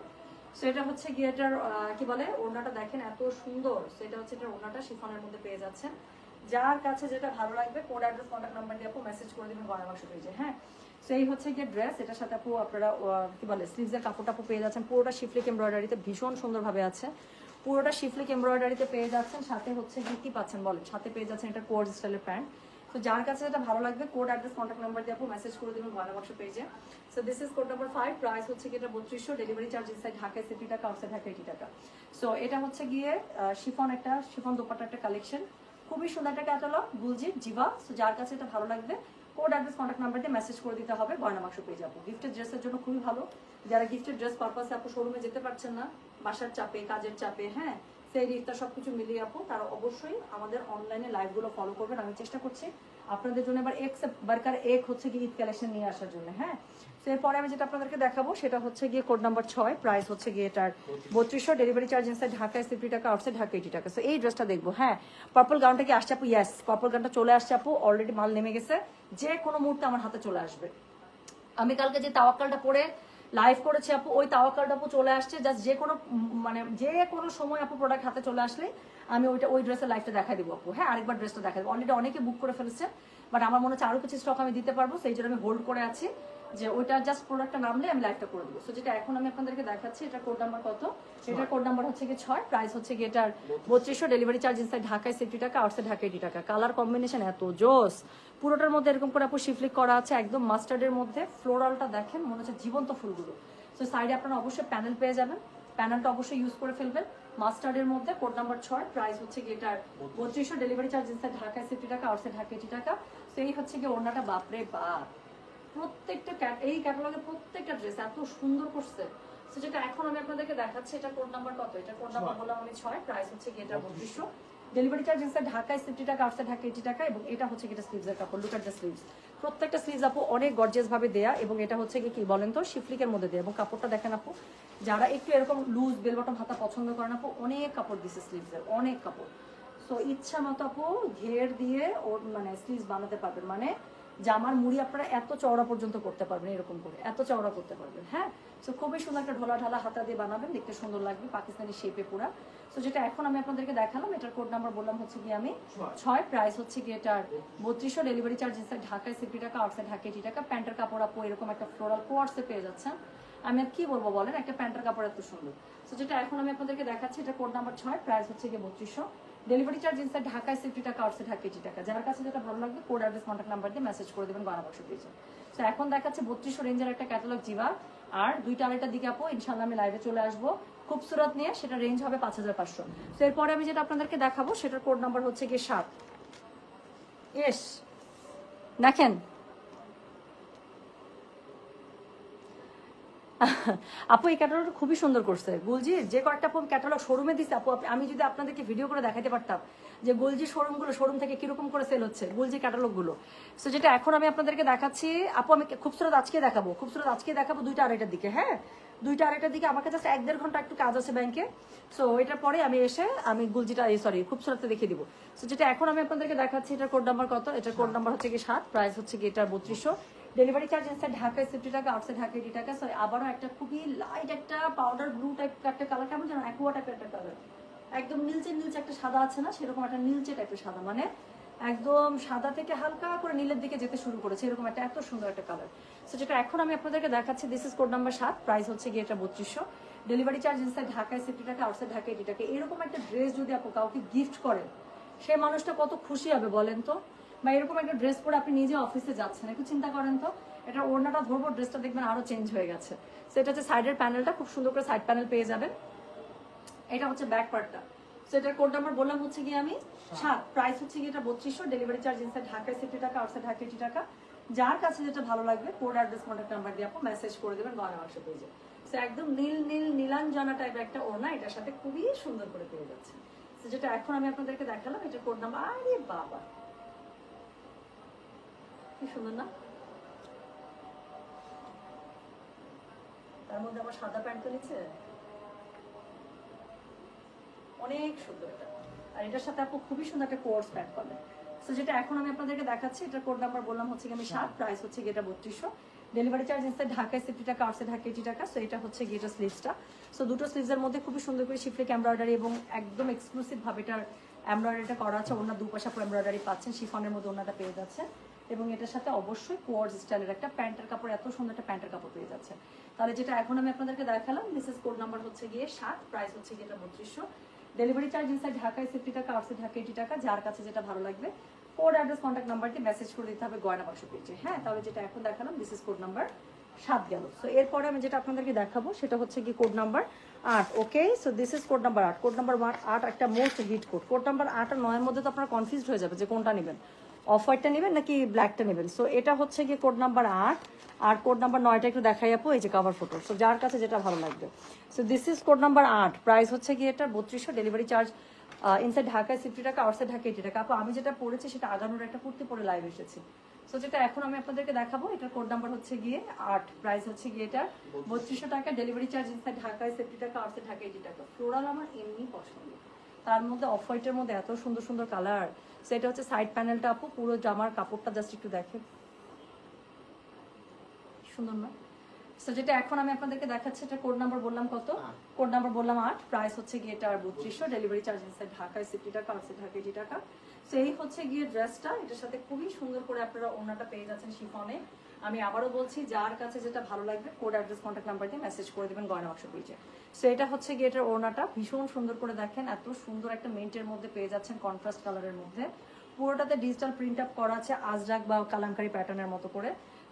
S1: সো এটা হচ্ছে গিয়ে এটার কি বলে ওড়নাটা দেখেন এত সুন্দর। সেটা হচ্ছে এটার ওড়নাটা শিফনের মধ্যে পেয়ে যাচ্ছেন। যার কাছে যেটা ভালো লাগবে কোড অ্যাড্রেস কন্ট্যাক্ট নাম্বার দিয়ে আপু মেসেজ করে দেবেন গয়না বাক্স পেজে। হ্যাঁ, সেই হচ্ছে গিয়ে ড্রেস। এটার সাথে আপু আপনারা কি বলে স্লিভসের কাপড়টা আপু পেয়ে যাচ্ছেন পুরোটা শিফলিক এমব্রয়ডারিতে ভীষণ সুন্দরভাবে আছে। পুরোটা শিফলিক এমব্রয়ডারিতে পেয়ে যাচ্ছেন। সাথে হচ্ছে কি পাচ্ছেন বলেন, সাথে পেয়ে যাচ্ছেন এটা কোর্স স্টাইলের প্যান্ট। তো যার কাছে যেটা ভালো লাগবে কোড অ্যাড্রেস কন্ট্যাক্ট নাম্বার দিয়ে আপু মেসেজ করে দেবেন গয়না বাক্স পেজে। So this is code number 5। Price হচ্ছে কি এটা 3200। ডেলিভারি চার্জ ইনসাইড ঢাকায় 50 টাকা, আউটসাইড ঢাকা 80 টাকা। সো এটা হচ্ছে গিয়ে শিফন একটা শিফন দোপাট্টা একটা কালেকশন, খুবই সুন্দর একটা ক্যাটালগ গুলজি জিভা। সো যার কাছে এটা ভালো লাগবে কোড অ্যাড্রেস কন্ট্যাক্ট নাম্বার দিয়ে মেসেজ করে দিতে হবে গয়না বাক্স পেজে আপু। গিফটের ড্রেসের জন্য খুবই ভালো। যারা গিফটের ড্রেস পারপাসে আপু শোরুমে যেতে পারছেন না, বাসার চাপে কাজের চাপে, হ্যাঁ সেই রিফটা সবকিছু মিলিয়ে আপু তারা অবশ্যই আমাদের অনলাইনে লাইভগুলো ফলো করবেন। আমি চেষ্টা করছি আপনাদের জন্য এবার এক বারকার এক হচ্ছে গিয়ে ঈদ কালেকশন নিয়ে আসার জন্য। হ্যাঁ, তো এরপরে আমি যেটা আপনাদেরকে দেখাবো সেটা হচ্ছে গিয়ে কোড নাম্বার 6। প্রাইস হচ্ছে গিয়ে এটার 3200। ডেলিভারি চার্জ ইনসাইড ঢাকায় 50 টাকা, আউটসাইড ঢাকা 80 টাকা। সো এই ড্রেসটা দেখবো। হ্যাঁ, পার্পল গাউনটা কি আসছে আপু? ইয়েস, পার্পল গাউনটা চলে আসছে আপু, অলরেডি মাল নেমে গেছে, যে কোনো মুহূর্তে আমার হাতে চলে আসবে। আমি কালকে যে তাওয়াক্কালটা পরে লাইভ করেছি আপু, ওই তাওয়াক্কালটা আপু চলে আসছে। জাস্ট যে কোনো মানে যে কোনো সময় আপু প্রোডাক্ট হাতে চলে আসলে আমি ওই ড্রেসের লাইভটা দেখা দিব আপু। হ্যাঁ, আরেকবার ড্রেসটা দেখা দেবো। অলরেডি অনেকে বুক করে ফেলেছে, বাট আমার মনে হচ্ছে আরো কিছু স্টক আমি দিতে পারবো, সেই জন্য আমি হোল্ড করে আছি যে ওইটা জাস্ট প্রোডাক্টটা নামলে আমি লাইভটা করে দেবো। সো যেটা এখন আমি আপনাদেরকে দেখাচ্ছি এটা কোড নাম্বার কত? এটার কোড নাম্বার হচ্ছে কি 6। প্রাইস হচ্ছে কি এটার 3200। ডেলিভারি চার্জ ইনসাইড ঢাকায় 50 টাকা, আউটসাইড ঢাকা 80 টাকা। কালার কম্বিনেশন এত জোস, পুরোটার মধ্যে এরকম করে আপু শিফলিক করা আছে একদম মাস্টার্ডের মধ্যে। ফ্লোরালটা দেখেন মনে হচ্ছে জীবন্ত ফুলগুলো। সো সাইডে আপনারা অবশ্যই প্যানেল পেয়ে যাবেন, প্যানেলটা অবশ্যই ইউজ করে ফেলবেন। মাস্টার্ডের মধ্যে কোড নাম্বার 6। প্রাইস হচ্ছে কি এটার 3200। ডেলিভারি চার্জ ইনসাইড ঢাকায় 50 টাকা, আউটসাইড ঢাকা 80 টাকা। তো এই হচ্ছে কি ওড়নাটা, বাপরে বাপ, প্রত্যেকটা এই ক্যাটালগের প্রত্যেকটা ড্রেস এত সুন্দর করছে। সো যেটা এখন আমি আপনাদেরকে দেখাচ্ছি এটা কোড নাম্বার কত? এটা কোড নাম্বার বললাম আমি 6। প্রাইস হচ্ছে কি এটা 3200। ডেলিভারি চার্জ ইনসাইড ঢাকায় 50 টাকা, আউটসাইড ঢাকা 80 টাকা। এবং এটা হচ্ছে কি এটা স্লিভসের কাপড়। লুক এট দ্য স্লিভস, প্রত্যেকটা স্লিভস আপু অনেক গর্জিয়াস ভাবে দেয়া। এবং এটা হচ্ছে কি বলেন তো শিফলিকের মধ্যে দেয়া। এবং কাপড়টা দেখেন আপু, যারা একটু এরকম লুজ বেল বটম হাতা পছন্দ করেন আপু, অনেক কাপড় দিছে স্লিভসের, অনেক কাপড়। সো ইচ্ছা মতো আপু ঘের দিয়ে ওর মানে স্লিভস বানাতে পারবেন, মানে জামার মুড়ি আপনারা এত চওড়া পর্যন্ত করতে পারবেন, এরকম করে এত চওড়া করতে পারবেন। হ্যাঁ, সো খুবই সুন্দর একটা ঢোলা ঢালা হাতা দিয়ে বানাবেন, দেখতে সুন্দর লাগবে পাকিস্তানি শেপে পুরা। সো যেটা এখন আমি আপনাদেরকে দেখালাম এটার কোড নাম্বার বললাম হচ্ছে কি আমি 6। প্রাইস হচ্ছে কি এটার 3200। ডেলিভারি চার্জ ইনসাইড ঢাকায় 50 টাকা, আউটসাইড ঢাকা 80 টাকা। প্যান্টের কাপড় আপু এরকম একটা ফ্লোরাল কোয়ার্সে পেয়ে যাচ্ছেন। আমি আর কি বলবো বলেন, একটা প্যান্টের কাপড় এত সুন্দর। সো যেটা এখন আমি আপনাদেরকে দেখাচ্ছি এটা কোড নাম্বার 6। প্রাইস হচ্ছে কি 3200। ডেলিভারি চার্জ ইনসাইড ঢাকায় 50 টাকা, আউটসাইড ঢাকা 80 টাকা। যার কাছে যেটা ভালো লাগবে কোড অ্যাড্রেস কন্ট্যাক্ট নাম্বার দিয়ে মেসেজ করে দেবেন গয়না বাক্স পেজে। তো এখন দেখাচ্ছে 3200 রেঞ্জের একটা ক্যাটালগ জিভা। আর 2টা 2.5টার দিকে আপু ইনশাআল্লাহ আমি লাইভে চলে আসবো খুবসুরত নিয়ে, সেটা রেঞ্জ হবে 5500। তো এরপরে আমি যেটা আপনাদেরকে দেখাবো সেটার কোড নাম্বার হচ্ছে গিয়ে 7। ইয়েস, দেখেন আপু এই ক্যাটালগটা খুবই সুন্দর করছে গুলজি। যে কয়েকটা আপু ক্যাটালগ শোরুমে দিচ্ছে আপু, আমি যদি আপনাদেরকে ভিডিও করে দেখাতে পারতাম যে গুলজি শোরুম থেকে কিরকম করে সেল হচ্ছে গুলজি ক্যাটালগ গুলো। সো যেটা এখন আমি আপনাদেরকে দেখাচ্ছি আপু, আমি খুবসুরত আজকে দেখাবো, 2টা 2.5টার দিকে। হ্যাঁ, 2টা 2.5টার দিকে আমাকে জাস্ট 1-1.5 ঘন্টা একটু কাজ আছে ব্যাংকে। সো এটার পরে আমি এসে আমি গুলজিটা খুবসুরতটা দেখিয়ে দিব। সো যেটা এখন আমি আপনাদেরকে দেখাচ্ছি এটার কোড নাম্বার কত? এটার কোড নাম্বার হচ্ছে কি 7। প্রাইস হচ্ছে কি এটা 3200। ডেলিভারি চার্জ ইনসাইড ঢাকায় 50 টাকা, আউটসাইড ঢাকা 80 টাকা। সরি, আবারও একটা খুবই লাইট একটা পাউডার ব্লু টাইপ একটা কালার, কেমন যেন অ্যাকোয়া টাইপের একটা কালার, একদম নীলচে একটা সাদা আছে না, সেরকম একটা নীলচে টাইপের সাদা, মানে একদম সাদা থেকে হালকা করে নীলের দিকে যেতে শুরু করেছে, এরকম একটা এত সুন্দর একটা কালার। সো যেটা এখন আমি আপনাদেরকে দেখাচ্ছি this is code number 7। Price হচ্ছে গিয়ে এটা 3200। ডেলিভারি চার্জ ইনসাইড ঢাকায় 50 টাকা, আউটসাইড ঢাকা 80 টাকা। এরকম একটা ড্রেস যদি আপনি কাউকে গিফট করেন, সেই মানুষটা কত খুশি হবে বলেন তো। বা এরকম একটা ড্রেস পরে আপনি নিজে অফিসে যাচ্ছেন, একটু চিন্তা করেন তো। এটা ওড়নাটা ধরবো, ড্রেসটা দেখবেন আরো চেঞ্জ হয়ে গেছে। সেটা হচ্ছে সাইডের প্যানেলটা, খুব সুন্দর করে সাইড প্যানেল পেয়ে যাবেন। এটা হচ্ছে ব্যাক পার্টটা। সো এটার কোড নাম্বার বললাম হচ্ছে গিয়ে আমি 7। প্রাইস হচ্ছে গিয়ে এটা 3200। ডেলিভারি চার্জ ইনসাইড ঢাকায় 50 টাকা, আউটসাইড ঢাকা 80 টাকা। যার কাছে যেটা ভালো লাগবে কোড অ্যাড্রেস কন্ট্যাক্ট নাম্বার দিয়ে আপনি মেসেজ করে দেবেন গয়না বাক্স পেজে। সো একদম নীলাঞ্জনা টাইপ একটা ওড়না, এটার সাথে খুবই সুন্দর করে পেয়ে যাচ্ছে। সো যেটা এখন আমি আপনাদেরকে দেখালাম এটা কোড নাম্বার, আরে বাবা কি সুন্দর না, তার মধ্যে আমার সাদা প্যান্ট তো নিচ্ছে, অনেক সুন্দর এটা। আর এটার সাথে আপু খুবই সুন্দর একটা কোর্স প্যান্ট পাবেন। সো যেটা এখন আমি আপনাদেরকে দেখাচ্ছি, এটা কোড নাম্বার বললাম হচ্ছে কি আমি 7, প্রাইস হচ্ছে গিয়ে এটা 3200, ডেলিভারি চার্জ ইনসাইড ঢাকায় 60 টাকা, আউটসাইড ঢাকা 80 টাকা। সো এটা হচ্ছে গিয়ে এটা স্লিভসটা। সো দুটো স্লিভসের মধ্যে খুবই সুন্দর করে শিফলিক এমব্রয়ডারি এবং একদম এক্সক্লুসিভ ভাবে এটার এমব্রয়ডারিটা করা আছে। ওনার দুপাশে পুরো এমব্রয়ডারি পাচ্ছেন, শিফনের মধ্যে ওনাটা পেয়ে যাচ্ছে এবং এটার সাথে অবশ্যই কোয়ার্স স্টাইলের একটা প্যান্টের কাপড়, এত সুন্দর একটা প্যান্টের কাপড় পেয়ে যাচ্ছে। তাহলে যেটা এখন আমি আপনাদেরকে দেখালাম, দিস কোড নাম্বার হচ্ছে গিয়ে 7, প্রাইস হচ্ছে গিয়ে এটা 3200, ডেলিভারি চার্জ ইনসাইড ঢাকায় 60 টাকা, আউটসাইড ঢাকা 80 টাকা। যার কাছে যেটা ভালো লাগবে কোড অ্যাড্রেস কন্ট্যাক্ট নাম্বার দিয়ে মেসেজ করে দিতে হবে গয়না বাক্স পেজে। হ্যাঁ, তাহলে যেটা এখন দেখালাম দিস কোড নাম্বার 7 গেল। সো এরপরে আমি যেটা আপনাদেরকে দেখাবো সেটা হচ্ছে কি code number 8। Okay, so this is code number 8। Code number 8 একটা most hit code. Code number 8 আর 9 এর মধ্যে তো আপনারা কনফিউজড হয়ে যাবে যে কোনটা নেবেন, অফ হোয়াইটটা নেবেন নাকি ব্ল্যাকটা নেবেন। সো এটা হচ্ছে কি কোড নাম্বার 8 আর কোড নাম্বার 9টা একটু দেখাই আপু, এই যে কভার ফটো। সো যার কাছে যেটা ভালো লাগবে। So this is code number 8, price হচ্ছে কি এটা 3200, ডেলিভারি চার্জ ইনসাইড ঢাকায় 60 টাকা, আউটসাইড ঢাকা 80 টাকা। আপু আমি যেটা পড়েছি সেটা আগানোর একটা কুর্তি পরে লাইভ এসেছি। সো যেটা এখন আমি আপনাদেরকে দেখাবো, এটার কোড নাম্বার হচ্ছে গিয়ে 8, প্রাইস হচ্ছে গিয়ে এটা 3200 টাকা, ডেলিভারি চার্জ ইনসাইড ঢাকায় 60 টাকা, আউটসাইড ঢাকা 80 টাকা। ফ্লোরাল আমার এমনি পছন্দ, তার মধ্যে অফ হোয়াইটের মধ্যে এত সুন্দর সুন্দর কালার। সেটা হচ্ছে সাইড প্যানেলটা আপু, পুরো জামার কাপড়টা জাস্ট একটু দেখেন, সুন্দর না? সো যেটা এখন আমি আপনাদেরকে দেখাচ্ছি, এটা কোড নাম্বার বললাম কত? কোড নাম্বার বললাম 8, প্রাইস হচ্ছে গিয়ে এটা 3200, ডেলিভারি চার্জ ইনসাইড ঢাকায় 60 টাকা, আউটসাইড ঢাকা 80 টাকা। সো এই হচ্ছে গিয়ে ড্রেসটা, এটার সাথে খুবই সুন্দর করে আপনারা ওড়নাটা পেয়ে যাচ্ছেন শিফনে। আমি আবারও বলছি, যার কাছে যেটা ভালো লাগবে কোড অ্যাড্রেস কন্ট্যাক্ট নাম্বার দিয়ে মেসেজ করে দিবেন গয়না বাক্স পেজে। সো এটা হচ্ছে গিয়ে এটার ওড়নাটা, ভীষণ সুন্দর করে দেখেন, এত সুন্দর একটা মেন্টের মধ্যে পেয়ে যাচ্ছেন, কন্ট্রাস্ট কালারের মধ্যে। পুরোটাতে ডিজিটাল প্রিন্ট আপ করা আছে আজরাক বা কালামকারী প্যাটার্নের মতো করে।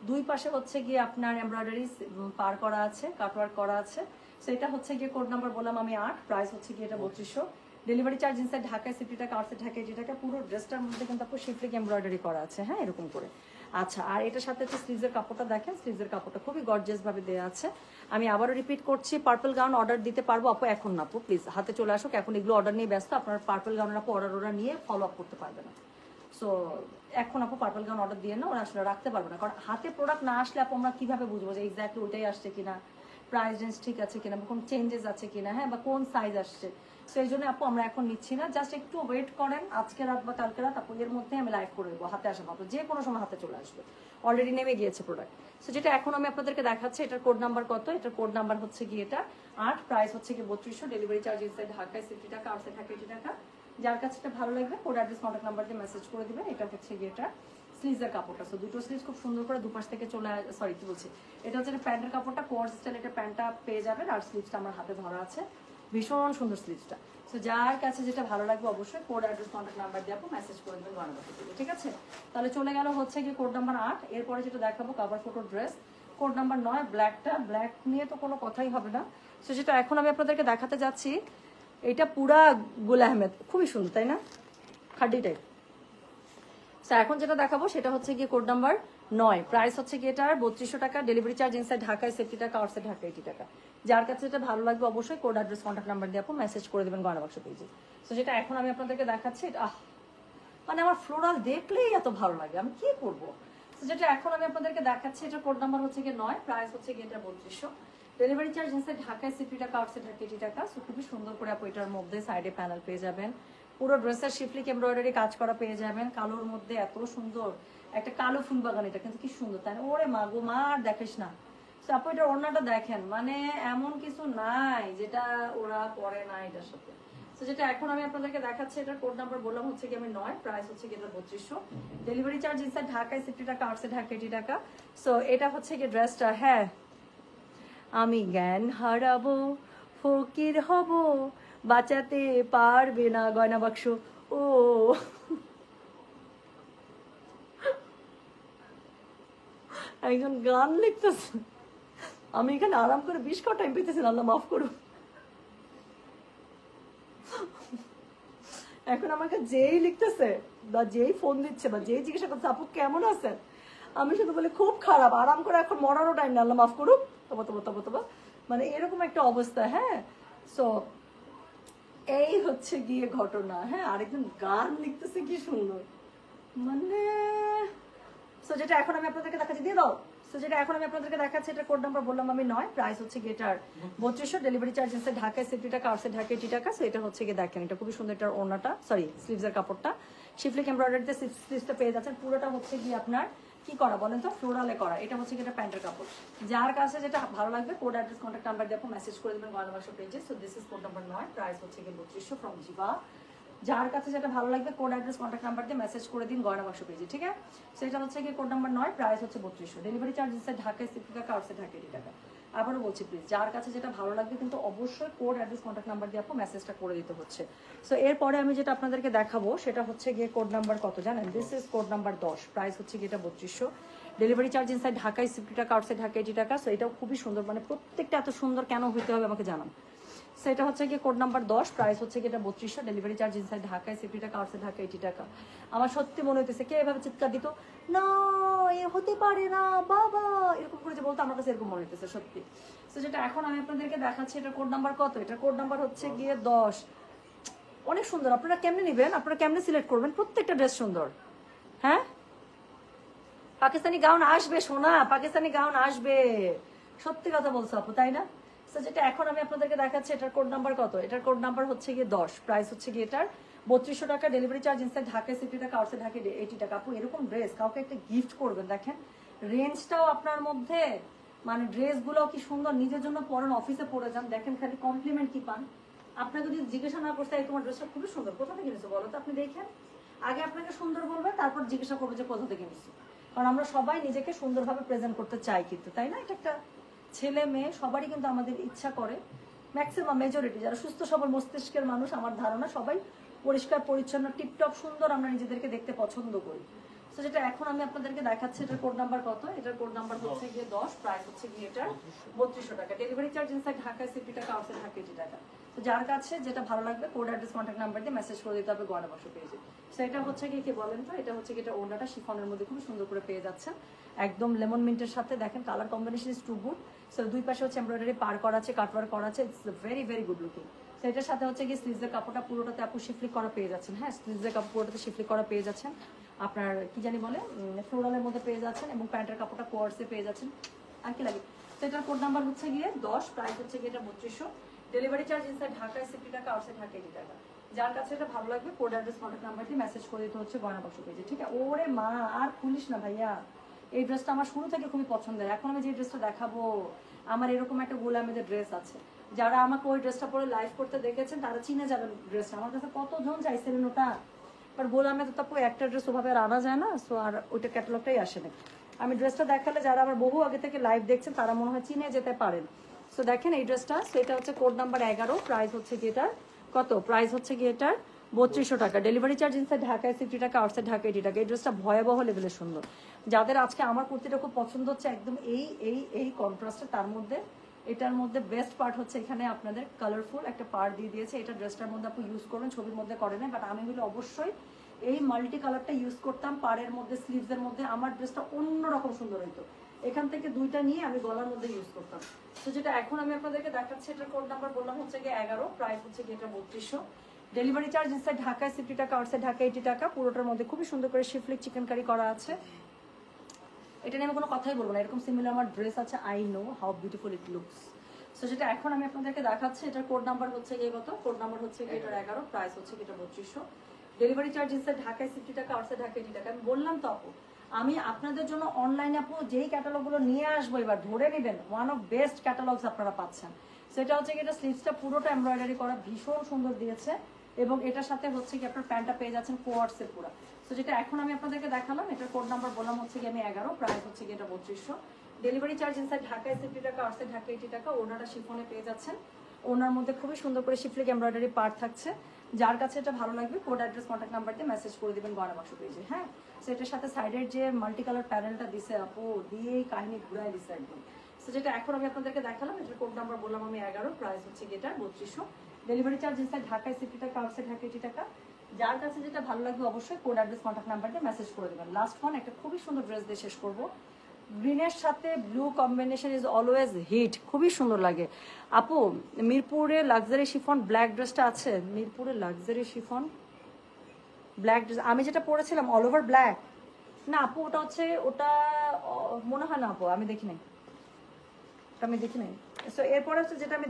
S1: দুই পাশে হচ্ছে গিয়ে আপনার এমব্রয়ডারি পার করা আছে, কাটওয়ার্ক করা আছে। সো এটা হচ্ছে গিয়ে কোড নাম্বার বললাম আমি 8, প্রাইস হচ্ছে গিয়ে এটা 3200, ডেলিভারি চার্জ ইনসাইড ঢাকায় 60 টাকা, আউটসাইড ঢাকা 80 টাকা। পুরো ড্রেসটার মধ্যে কিন্তু আপু শিফলিক এমব্রয়ডারি করা আছে, হ্যাঁ এরকম করে। আচ্ছা, আর এটার সাথে হচ্ছে স্লিভসের কাপড়টা দেখেন, স্লিভসের কাপড়টা খুবই গর্জিয়াস ভাবে দেওয়া আছে। আমি আবারও রিপিট করছি, পার্পল গাউন অর্ডার দিতে পারবো আপু, এখন না আপু, প্লিজ হাতে চলে আসুক, এখন এগুলো অর্ডার নিয়ে ব্যস্ত। আপনার পার্পল গাউনের আপু অর্ডার নিয়ে ফলো আপ করতে পারবে না। সো এখন আপু পার্পল গাউন অর্ডার দিয়ে না, ওরা আসলে রাখতে পারবে না, কারণ হাতে প্রোডাক্ট না আসলে আপু আমরা কিভাবে বুঝবো যে এক্স্যাক্টলি ওইটাই আসছে কিনা, প্রাইস রেঞ্জ ঠিক আছে কিনা, বা কোন চেঞ্জেস আছে কিনা, হ্যাঁ, বা কোন সাইজ আসছে। সেই জন্য আপু আমরা এখন নিচ্ছি না, জাস্ট একটু ওয়েট করেন, আজকে রাত বা কালকে রাত আপু এর মধ্যে আমি লাইভ করে দেবো, হাতে আসা মাত্র যে কোনো সময় হাতে চলে আসবে, অলরেডি নেমে গিয়েছে প্রোডাক্ট। সো যেটা এখন আমি আপনাদেরকে দেখাচ্ছি, এটার কোড নাম্বার কত? এটার কোড নাম্বার হচ্ছে গিয়ে এটা 8, প্রাইস হচ্ছে গিয়ে 3200, ডেলিভারি চার্জ ইনসাইড ঢাকায় 60 টাকা, আউটসাইড ঢাকা 80 টাকা। যার কাছে এটা ভালো লাগবে কোড অ্যাড্রেস কন্ট্যাক্ট নাম্বার দিয়ে মেসেজ করে দিবেন। এটা হচ্ছে গিয়ে এটা স্লিভসের কাপড়টা। সো দুটো স্লিভস খুব সুন্দর করে দুপাশ থেকে সরি কি বলছি, এটা হচ্ছে প্যান্টের কাপড়টা কোয়ার্স স্টাইল, এটা প্যান্টটা পেয়ে যাবেন, আর স্লিভসটা আমার হাতে ধরা আছে, ভীষণ সুন্দর স্লিভসটা। সো যার কাছে যেটা ভালো লাগবে অবশ্যই কোড অ্যাড্রেস কন্ট্যাক্ট নাম্বার দিয়ে আপনি মেসেজ করে দেবেন গয়না বাক্স থেকে, ঠিক আছে? তাহলে চলে গেল হচ্ছে গিয়ে কোড নাম্বার 8। এরপরে যেটা দেখাবো cover photo dress, code number 9, ব্ল্যাকটা, ব্ল্যাক নিয়ে তো কোনো কথাই হবে না। সো যেটা এখন আমি আপনাদেরকে দেখাতে যাচ্ছি, এটা পুরা গুল আহমেদ, খুবই সুন্দর তাই না, খাড্ডি টাইপ। সো এখন যেটা দেখাবো সেটা হচ্ছে গিয়ে কোড নাম্বার 9, প্রাইস হচ্ছে গিয়ে এটার 3200 টাকা, ডেলিভারি চার্জ ইনসাইড ঢাকায় 60 টাকা, আউটসাইড ঢাকা 80 টাকা। যার কাছে যেটা ভালো লাগবে অবশ্যই কোড অ্যাড্রেস কন্ট্যাক্ট নাম্বার দিয়ে আপনি মেসেজ করে দেবেন গয়না বাক্স পেজে। সো যেটা এখন আমি আপনাদেরকে দেখাচ্ছি, মানে আমার ফ্লোরাল দেখলেই এত ভালো লাগে, আমি কি করবো। সো যেটা এখন আমি আপনাদেরকে দেখাচ্ছি, এটা কোড নাম্বার হচ্ছে গিয়ে 9, প্রাইস হচ্ছে গিয়ে এটা 3200, ডেলিভারি চার্জ ইনসাইড ঢাকায় 60 টাকা, আউটসাইড ঢাকা 80 টাকা। সো খুবই সুন্দর করে আপনি এটার মধ্যে সাইডে প্যানেল পেয়ে যাবেন, পুরো ড্রেসের শিফলিক এমব্রয়ডারি কাজ করা পেয়ে যাবেন, কালোর মধ্যে এত সুন্দর একটা কালো ফুল বাগান, এটা কিন্তু কি সুন্দর তাই না? ওরে মা গো মা, আর দেখিস না। সো আপু এটার ওড়নাটা দেখেন, মানে এমন কিছু নাই যেটা ওরা করে না এটার সাথে। তো যেটা এখন আমি আপনাদেরকে দেখাচ্ছি, এটার কোড নাম্বার বললাম হচ্ছে কি আমি 9, প্রাইস হচ্ছে কি এটা 3200, ডেলিভারি চার্জ ইনসাইড ঢাকায় 60 টাকা, আউটসাইড ঢাকা 80 টাকা। সো এটা হচ্ছে কি ড্রেসটা, হ্যাঁ আমি জ্ঞান হারাবো, ফকির হব, বাঁচাতে পারবে না গয়না বাক্স। ও একজন গান লিখতেছে, আমি এখানে আরাম করে 20 টাইম পেতেছি, আল্লাহ মাফ করুন। এখন আমাকে যেই লিখতেছে বা যেই ফোন দিচ্ছে বা যেই জিজ্ঞাসা করছে আপু কেমন আছেন, আমি শুধু বলি খুব খারাপ, আরাম করে এখন মরারও টাইম না, আল্লাহ মাফ করুক, তবা মানে এরকম একটা অবস্থা। হ্যাঁ, সো এই হচ্ছে গিয়ে ঘটনা। হ্যাঁ, আরেকজন গান লিখতেছে, কি সুন্দর, মানে সো যেটা এখন আমি আপনাদেরকে দেখাচ্ছি, দিয়ে দাও। তো যেটা এখন আমি আপনাদেরকে দেখাচ্ছি, এটা কোড নাম্বার বললাম আমি 9, প্রাইস হচ্ছে গিয়ে 3200, ডেলিভারি চার্জ আছে ঢাকায় 60 টাকা, আউটসাইড ঢাকায় 80 টাকা। সো এটা হচ্ছে গিয়ে দেখেন, এটা খুবই সুন্দর, এটার ওড়নাটা সরি স্লিভসের কাপড়টা শিফলিক এমব্রয়ডারিতে স্লিভসটা পেয়ে যাচ্ছেন। পুরোটা হচ্ছে গিয়ে আপনার কি করা বলেন তো, ফ্লোরালে করা। এটা হচ্ছে গিয়ে প্যান্টের কাপড়। যার কাছে যেটা ভালো লাগবে কোড অ্যাড্রেস কন্ট্যাক্ট নাম্বার দিয়ে আপনি মেসেজ করে দেবেন গয়না বাক্স পেজে। So this is code number 9, price হচ্ছে গিয়ে 3200 ফ্রম জিভা। যার কাছে যেটা ভালো লাগবে কোড অ্যাড্রেস কন্ট্যাক্ট নাম্বার দিয়ে মেসেজ করে দিন গয়না বাক্স পেজে, ঠিক আছে? সেটা হচ্ছে গিয়ে কোড নাম্বার 9, প্রাইস হচ্ছে 3200, ডেলিভারি চার্জ হচ্ছে ঢাকায় 60 টাকা, আউটসাইড ঢাকায় 80 টাকা। আবারও বলছি প্লিজ, যার কাছে যেটা ভালো লাগবে কিন্তু অবশ্যই কোড অ্যাড্রেস কন্ট্যাক্ট নাম্বার দিয়ে আপনি মেসেজটা করে দিতে হচ্ছে। সো এরপরে আমি যেটা আপনাদেরকে দেখাবো সেটা হচ্ছে গিয়ে কোড নাম্বার কত জানেন? This is code number 10, price হচ্ছে গিয়ে এটা 3200, ডেলিভারি চার্জ ইনসাইড ঢাকায় 60 টাকা, আউটসাইড ঢাকায় 80 টাকা। সো এটাও খুবই সুন্দর, মানে প্রত্যেকটা এত সুন্দর কেন হইতে হবে আমাকে জানান। সো এটা হচ্ছে গিয়ে কোড নাম্বার 10, প্রাইস হচ্ছে গিয়ে এটা 3200, ডেলিভারি চার্জ ইনসাইড ঢাকায় 60 টাকা, আউটসাইড ঢাকায় 80 টাকা। আমার সত্যি মনে হইতেছে কে এভাবে চিৎকার দিত, না এ হতে পারে না বাবা, এরকম করে যে বলতো, আমার কাছে এরকম মনে হইতেছে সত্যি। সো যেটা এখন আমি আপনাদেরকে দেখাচ্ছি, এটা কোড নাম্বার কত? এটা কোড নাম্বার হচ্ছে গিয়ে 10। অনেক সুন্দর, আপনারা কেমনে নেবেন, আপনারা কেমনে সিলেক্ট করবেন? প্রত্যেকটা ড্রেস সুন্দর। হ্যাঁ, পাকিস্তানি গাউন আসবে সোনা, পাকিস্তানি গাউন আসবে, সত্যি কথা বলছো আপু, তাই না? তো যেটা এখন আমি আপনাদেরকে দেখাচ্ছি, এটার কোড নাম্বার কত? এটার কোড নাম্বার হচ্ছে গিয়ে 10, প্রাইস হচ্ছে গিয়ে এটার 3200 টাকা, ডেলিভারি চার্জ ইনসাইড ঢাকায় 60 টাকা, আউটসাইড ঢাকায় 80 টাকা। আপু এরকম ড্রেস কাউকে একটা গিফট করবেন, দেখেন রেঞ্জটাও আপনার মধ্যে, মানে ড্রেসগুলো কি সুন্দর, নিজের জন্য পরেন, অফিসে পরে যান, দেখেন খালি কমপ্লিমেন্ট কি পান। আপনাকে যদি জিজ্ঞাসা না করতে তোমার ড্রেসটা খুবই সুন্দর, কোথা থেকে নিছো বলো তো? আপনি দেখেন আগে আপনাকে সুন্দর বলবে, তারপর জিজ্ঞাসা করবে যে কোথা থেকে নিছো। কারণ আমরা সবাই নিজেকে সুন্দরভাবে প্রেজেন্ট করতে চাই কিন্তু, তাই না? এটা একটা ছেলে মেয়ে সবারই কিন্তু আমাদের ইচ্ছা করে, ম্যাক্সিমাম মেজরিটি যারা সুস্থ সবল মস্তিষ্কের মানুষ, আমার ধারণা সবাই পরিষ্কার পরিচ্ছন্ন টিপটপ সুন্দর আমরা নিজেদেরকে দেখতে পছন্দ করি। তো যেটা এখন আমি আপনাদেরকে দেখাচ্ছি, এটার কোড নাম্বার কত? এটার কোড নাম্বার হচ্ছে গিয়ে 10, প্রাইস হচ্ছে গিয়ে এটার 3200 টাকা, ডেলিভারি চার্জ ইনসাইড ঢাকায় 60 টাকা, আউটসাইড ঢাকায় 80 টাকা। তো যার কাছে যেটা ভালো লাগবে কোড অ্যাড্রেস কন্ট্যাক্ট নাম্বার দিয়ে মেসেজ করে দিতে হবে গয়না বাক্স পেজে। সো এটা হচ্ছে গিয়ে কি বলেন তো, এটা হচ্ছে গিয়ে এটা ওড়নাটা শিফনের মধ্যে খুব সুন্দর করে পেয়ে যাচ্ছেন, একদম লেমন মিন্টের সাথে। দেখেন colour combination is too good. So দুই পাশে হচ্ছে এমব্রয়ডারি পার করা আছে, কাটওয়ার্ক করা আছে, it's very very good looking. তো এটার সাথে হচ্ছে গিয়ে স্লিভসের কাপড়টা পুরোটাতে আপু শিফলিক করা পেয়ে যাচ্ছেন। হ্যাঁ, স্লিভসের কাপড় পুরোটাতে শিফলিক করা পেয়ে যাচ্ছেন, আপনার কি জানি বলে ফ্লোরালের মধ্যে পেয়ে যাচ্ছেন, এবং প্যান্টের কাপড়টা কোয়ার্সে পেয়ে যাচ্ছেন। আর কি লাগে? তো এটার কোড নাম্বার হচ্ছে গিয়ে 10, প্রাইস হচ্ছে গিয়ে এটা 3200, ডেলিভারি চার্জ ইনসাইড ঢাকায় 60 টাকা, আউটসাইড ঢাকায় 80 টাকা। যার কাছে এটা ভালো লাগবে কোড অ্যাড্রেস কন্ট্যাক্ট নাম্বার দিয়ে মেসেজ করে দিতে হচ্ছে গয়না বাক্স পেজে, ঠিক আছে? ওরে মা আর খুলিস না ভাইয়া, এই ড্রেসটা আমার শুরু থেকে খুবই পছন্দের। এখন আমি যে ড্রেসটা দেখাবো, আমার এরকম একটা গোলামেদের ড্রেস আছে, যারা আমাকে ওই ড্রেসটা পরে লাইভ করতে দেখেছেন তারা চিনে যাবেন ড্রেসটা। আমার কাছে কতজন চাইছিলেন ওটা, বাট গোলামে তো তারপর একটা ড্রেস ওভাবে আর আনা যায় না, সো আর ওইটা ক্যাটালগটাই আসে না। আমি ড্রেসটা দেখালে যারা আমার বহু আগে থেকে লাইভ দেখছেন তারা মনে হয় চিনে যেতে পারেন। সো দেখেন এই ড্রেসটা, সেটা হচ্ছে কোড নাম্বার 11, প্রাইস হচ্ছে গিয়ে এটার কত? প্রাইস হচ্ছে গিয়ে এটার 3200 টাকা, ডেলিভারি চার্জ ইনসাইড ঢাকায় 60 টাকা, আউটসাইড ঢাকায় 80 টাকা। এই ড্রেসটা ভয়াবহ লেভেলের সুন্দর। যাদের আজকে আমার কুর্তিটা খুব পছন্দ হচ্ছে, একদম এই কন্ট্রাস্টে, তার মধ্যে এটার মধ্যে বেস্ট পার্ট হচ্ছে এখানে আপনাদের কালারফুল একটা পার্ট দিয়ে দিয়েছে। এটা ড্রেসটার মধ্যে আপনি ইউজ করবেন, ছবির মধ্যে করে না, বাট আমি হলে অবশ্যই এই মাল্টি কালারটা ইউজ করতাম পাড়ের মধ্যে, স্লিভসের মধ্যে। আমার ড্রেসটা অন্যরকম সুন্দর হইতো। এখান থেকে দুইটা নিয়ে আমি গলার মধ্যে ইউজ করতাম। তো যেটা এখন আমি আপনাদেরকে দেখাচ্ছি, এটার কোড নাম্বার বললাম হচ্ছে গিয়ে 11, প্রাইস হচ্ছে গিয়ে এটা 3200, ডেলিভারি চার্জ ইনসাইড ঢাকায় 60 টাকা, আউটসাইড ঢাকায় 80 টাকা। পুরোটার মধ্যে খুবই সুন্দর করে শিফলিক চিকেন কারি করা আছে। এটা নিয়ে আমি কোনো কথাই বলবো না, এরকম সিমিলার আমার ড্রেস আছে, I know how beautiful it looks. So যেটা এখন আমি আপনাদেরকে দেখাচ্ছি, এটার কোড নাম্বার হচ্ছে গিয়ে কত? কোড নাম্বার হচ্ছে গিয়ে এটার 11, প্রাইস হচ্ছে গিয়ে এটা 3200, ডেলিভারি চার্জ ইনসাইড ঢাকায় 60 টাকা, আউটসাইড ঢাকায় 80 টাকা। আমি বললাম তো আপু, আমি আপনাদের জন্য অনলাইনে আপু যেই ক্যাটালগুলো নিয়ে আসবো এবার ধরে নেবেন, ওয়ান অফ বেস্ট ক্যাটালগস আপনারা পাচ্ছেন। সেটা হচ্ছে কি, এটা স্লিভসটা পুরোটা এমব্রয়ডারি করা, ভীষণ সুন্দর দিয়েছে, এবং এটার সাথে হচ্ছে কি আপনার প্যান্টটা পেয়ে যাচ্ছেন কোয়ার্সের পুরো। তো যেটা এখন আমি আপনাদেরকে দেখালাম, এটার কোড নাম্বার বললাম হচ্ছে কি আমি 11, প্রাইস হচ্ছে কি এটা 3200, ডেলিভারি চার্জ ইনসাইড ঢাকায় 60 টাকা, আউটসাইড ঢাকায় 80 টাকা। ওনারা শিফনে পেয়ে যাচ্ছেন, ওনার মধ্যে খুবই সুন্দর করে শিফলিক এমব্রয়ডারি পার্ট থাকছে। যার কাছে এটা ভালো লাগবে কোড অ্যাড্রেস কন্ট্যাক্ট নাম্বার দিয়ে মেসেজ করে দিবেন গয়না বাক্স পেজে। হ্যাঁ, সো এটার সাথে সাইডের যে মাল্টি কালার প্যানেলটা দিছে আপু, দিয়েই কাহিনী ঘুরাই দিছে একদম। সো যেটা এখন আমি আপনাদেরকে দেখালাম, এটার কোড নাম্বার বললাম আমি 11, প্রাইস হচ্ছে কি এটা 3200, ডেলিভারি চার্জ ইনসাইড ঢাকায় 60 টাকা, আউটসাইড ঢাকায় 80 টাকা। যার কাছে যেটা ভালো লাগবে অবশ্যই কোড অ্যাড্রেস কন্ট্যাক্ট নাম্বার দিয়ে মেসেজ করে দেবেন। লাস্ট ওয়ান, একটা খুবই সুন্দর ড্রেস দিয়ে শেষ করবো। গ্রিনের সাথে blue combination is always hit, খুবই সুন্দর লাগে। আপু মিরপুরে লাক্সারি শিফন ব্ল্যাক ড্রেসটা আছে, মিরপুরে লাক্সারি শিফন ব্ল্যাক ড্রেস আমি যেটা পরেছিলাম অল ওভার ব্ল্যাক, না আপু ওটা হচ্ছে ওটা মনে হয় না আপু, আমি দেখি নাই, আমি দেখি নাই। সো এরপরে হচ্ছে যেটা আমি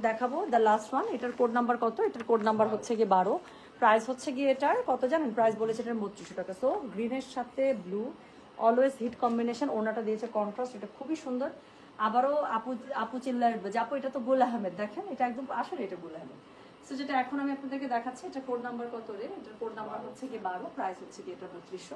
S1: দেখাবো দ্য লাস্ট ওয়ান। এটার কোড নাম্বার কত? এটার কোড নাম্বার হচ্ছে গিয়ে 12। প্রাইস হচ্ছে গিয়ে এটার কত জানেন? প্রাইস বলেছে এটার 3200 টাকা। সো গ্রিনের সাথে ব্লু অলওয়েজ হিট কম্বিনেশন। ওনাটা দিয়েছে কন্ট্রাস্ট, এটা খুবই সুন্দর। আবারও আপু আপু চিল্লার যে আপু এটা তো গুল আহমেদ, দেখেন এটা একদম আসলে এটা গুল আহমেদ। সো যেটা এখন আমি আপনাদেরকে দেখাচ্ছি, এটা কোড নাম্বার কত রে? এটার কোড নাম্বার হচ্ছে গিয়ে 12, প্রাইস হচ্ছে গিয়ে এটা 3200।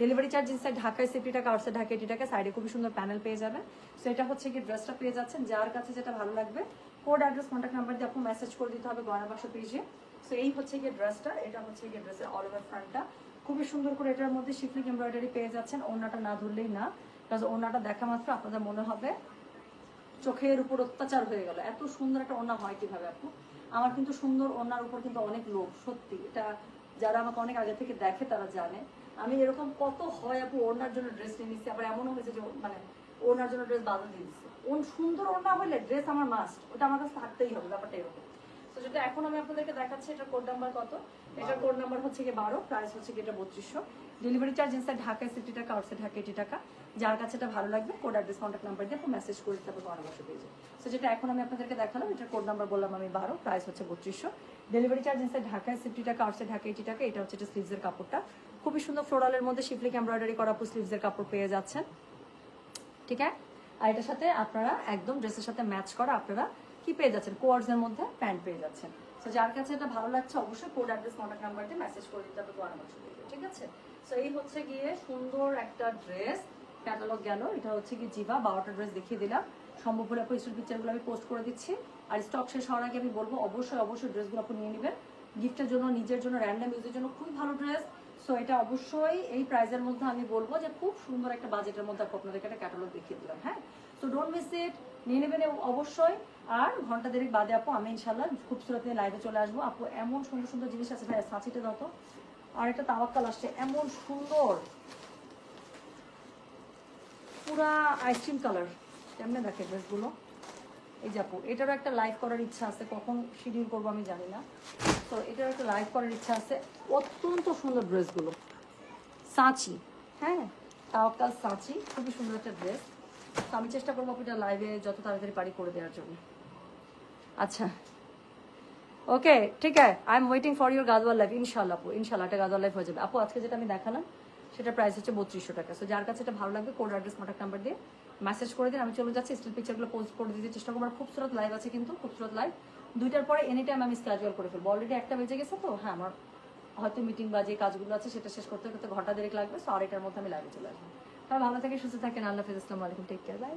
S1: ডেলিভারি চার্জ ইনসাইড ঢাকায় 60 টাকা, আউটসাইড ঢাকা 80 টাকা। সাইডে খুবই সুন্দর প্যানেল পেয়ে যাবেন। সো এটা হচ্ছে কি ড্রেসটা পেয়ে যাচ্ছেন, যার কাছে যেটা ভালো লাগবে কোড অ্যাড্রেস কন্ট্যাক্ট নাম্বার দিয়ে আপনি মেসেজ করে দিতে হবে গয়না বাক্স পেজে। সো এই হচ্ছে গিয়ে ড্রেসটা, এটা হচ্ছে গিয়ে ড্রেসের অল ওভার ফ্রন্টটা খুবই সুন্দর করে এটার মধ্যে শিফলিক এমব্রয়ডারি পেয়ে যাচ্ছেন। ওড়নাটা না ধরলেই না, বিকজ ওড়নাটা দেখা মাত্র আপনাদের মনে হবে চোখের উপর অত্যাচার হয়ে গেল, এত সুন্দর একটা ওড়না হয় কিভাবে আপু। আমার কিন্তু সুন্দর ওড়নার উপর কিন্তু অনেক লোভ, সত্যি এটা যারা আমাকে অনেক আগে থেকে দেখে তারা জানে। আমি এরকম কত হয় আপু ওড়নার জন্য ড্রেস নিয়ে নিচ্ছি, আবার এমনও হয়েছে যে মানে ওড়নার জন্য ড্রেস বাধা দিয়ে দিচ্ছে। সুন্দর ওড়না হলে ড্রেস আমার মাস্ট, ওটা আমার কাছে থাকতেই হবে, ব্যাপারটা এরকম। তো যেটা এখন আমি আপনাদেরকে দেখাচ্ছি, এটার কোড নাম্বার কত? এটার কোড নাম্বার হচ্ছে কি 12, প্রাইস হচ্ছে কি এটা 3200। ডেলিভারি চার্জ ইনসাইড ঢাকায় 60 টাকা, আউটসাইড ঢাকা 80 টাকা। যার কাছে এটা ভালো লাগবে কোড অ্যাড্রেস কন্ট্যাক্ট নাম্বার দিয়ে আপনি মেসেজ করে দিতে হবে গয়না বাক্স পেজে। সো যেটা এখন আমি আপনাদেরকে দেখালাম, এটার কোড নাম্বার বললাম আমি 12, প্রাইস হচ্ছে 3200। ডেলিভারি চার্জ ইনসাইড ঢাকায় 60 টাকা, আউটসাইড ঢাকা 80 টাকা। এটা হচ্ছে এটা স্লিভসের কাপড়টা, খুবই সুন্দর ফ্লোরালের মধ্যে শিফলিক এমব্রয়ডারি করা আপু স্লিভসের কাপড় পেয়ে যাচ্ছেন, ঠিক আছে। আর এটার সাথে আপনারা একদম ড্রেসের সাথে ম্যাচ করা আপনারা কি পেয়ে যাচ্ছেন, কোয়ার্ডসের মধ্যে প্যান্ট পেয়ে যাচ্ছেন। তো যার কাছে এটা ভালো লাগছে অবশ্যই কোড অ্যাড্রেস কন্ট্যাক্ট নাম্বার দিয়ে মেসেজ করে দিতে হবে গয়না বাক্স পেজে, ঠিক আছে। সো এই হচ্ছে গিয়ে সুন্দর একটা ড্রেস ক্যাটালগ গেল। এটা হচ্ছে কি জিভা 12টা ড্রেস দেখিয়ে দিলাম। সম্ভব হলে আপনি স্টিল পিকচারগুলো আমি পোস্ট করে দিচ্ছি। আর স্টক শেষ হওয়ার আগে আমি বলবো অবশ্যই অবশ্যই ড্রেসগুলো আপনি নিয়ে নেবেন গিফটের জন্য, নিজের জন্য, র্যান্ডম ইউজের জন্য খুবই ভালো ড্রেস। সো এটা অবশ্যই এই প্রাইসের মধ্যে আমি বলবো যে খুব সুন্দর একটা বাজেটের মধ্যে আপনাদেরকে একটা ক্যাটালগ দেখিয়ে দিলাম, হ্যাঁ। সো ডোন্ট মিস ইট, নিয়ে নেবেন অবশ্যই। আর ঘন্টা দেড়েক বাদে আপু আমি ইনশাল্লাহ খুবসুরত নিয়ে লাইভে চলে আসবো। আপু এমন সুন্দর সুন্দর জিনিস আছে, ভাই সাঁচিতে দাও তো। আর একটা তাওয়াক্কাল আসছে এমন সুন্দর পুরা আইসক্রিম কালার, কেমনে দেখে ড্রেসগুলো। এই যে আপু এটারও একটা লাইভ করার ইচ্ছা আছে, কখন শিডিউল করবো আমি জানি না। তো এটারও একটা লাইভ করার ইচ্ছা আছে। অত্যন্ত সুন্দর ড্রেসগুলো, সাঁচি, হ্যাঁ তাওয়াক্কাল সাঁচি, খুবই সুন্দর একটা ড্রেস। তো আমি চেষ্টা করবো এটা লাইভে যত তাড়াতাড়ি পারি করে দেওয়ার জন্য। আচ্ছা ওকে ঠিক আছে, I am waiting for your Gadwal life. ইনশাল্লাহ আপু ইনশাল্লাহ একটা গাদওয়াল লাইফ হয়ে যাবে আপু। আজকে যেটা আমি দেখালাম সেটা প্রাইস হচ্ছে 3200 টাকা। সো যার কাছে এটা ভালো লাগবে কোড অ্যাড্রেস কন্ট্যাক্ট নাম্বার দিয়ে মেসেজ করে দিন। আমি চলে যাচ্ছি স্টিল পিকচারগুলো পোস্ট করে দিতে চেষ্টা করবো। খুবসুরত লাইভ আছে কিন্তু, খুবসুরত লাইভ 2টার পরে এনি টাইম আমি স্ক্যাজুয়াল করে ফেলবো। অলরেডি 1টা বেজে গেছে, তো হ্যাঁ আমার হয়তো মিটিং বা যে কাজগুলো আছে সেটা শেষ করতে করতে ঘন্টা দেড়েক লাগবে। সো আর এটার মধ্যে আমি লাইভে চলে আসবো। তাহলে ভালো থাকে, সুস্থ থাকেন, আল্লাহ হাফেজ, আসসালামু আলাইকুম, টেক কেয়ার, বাই।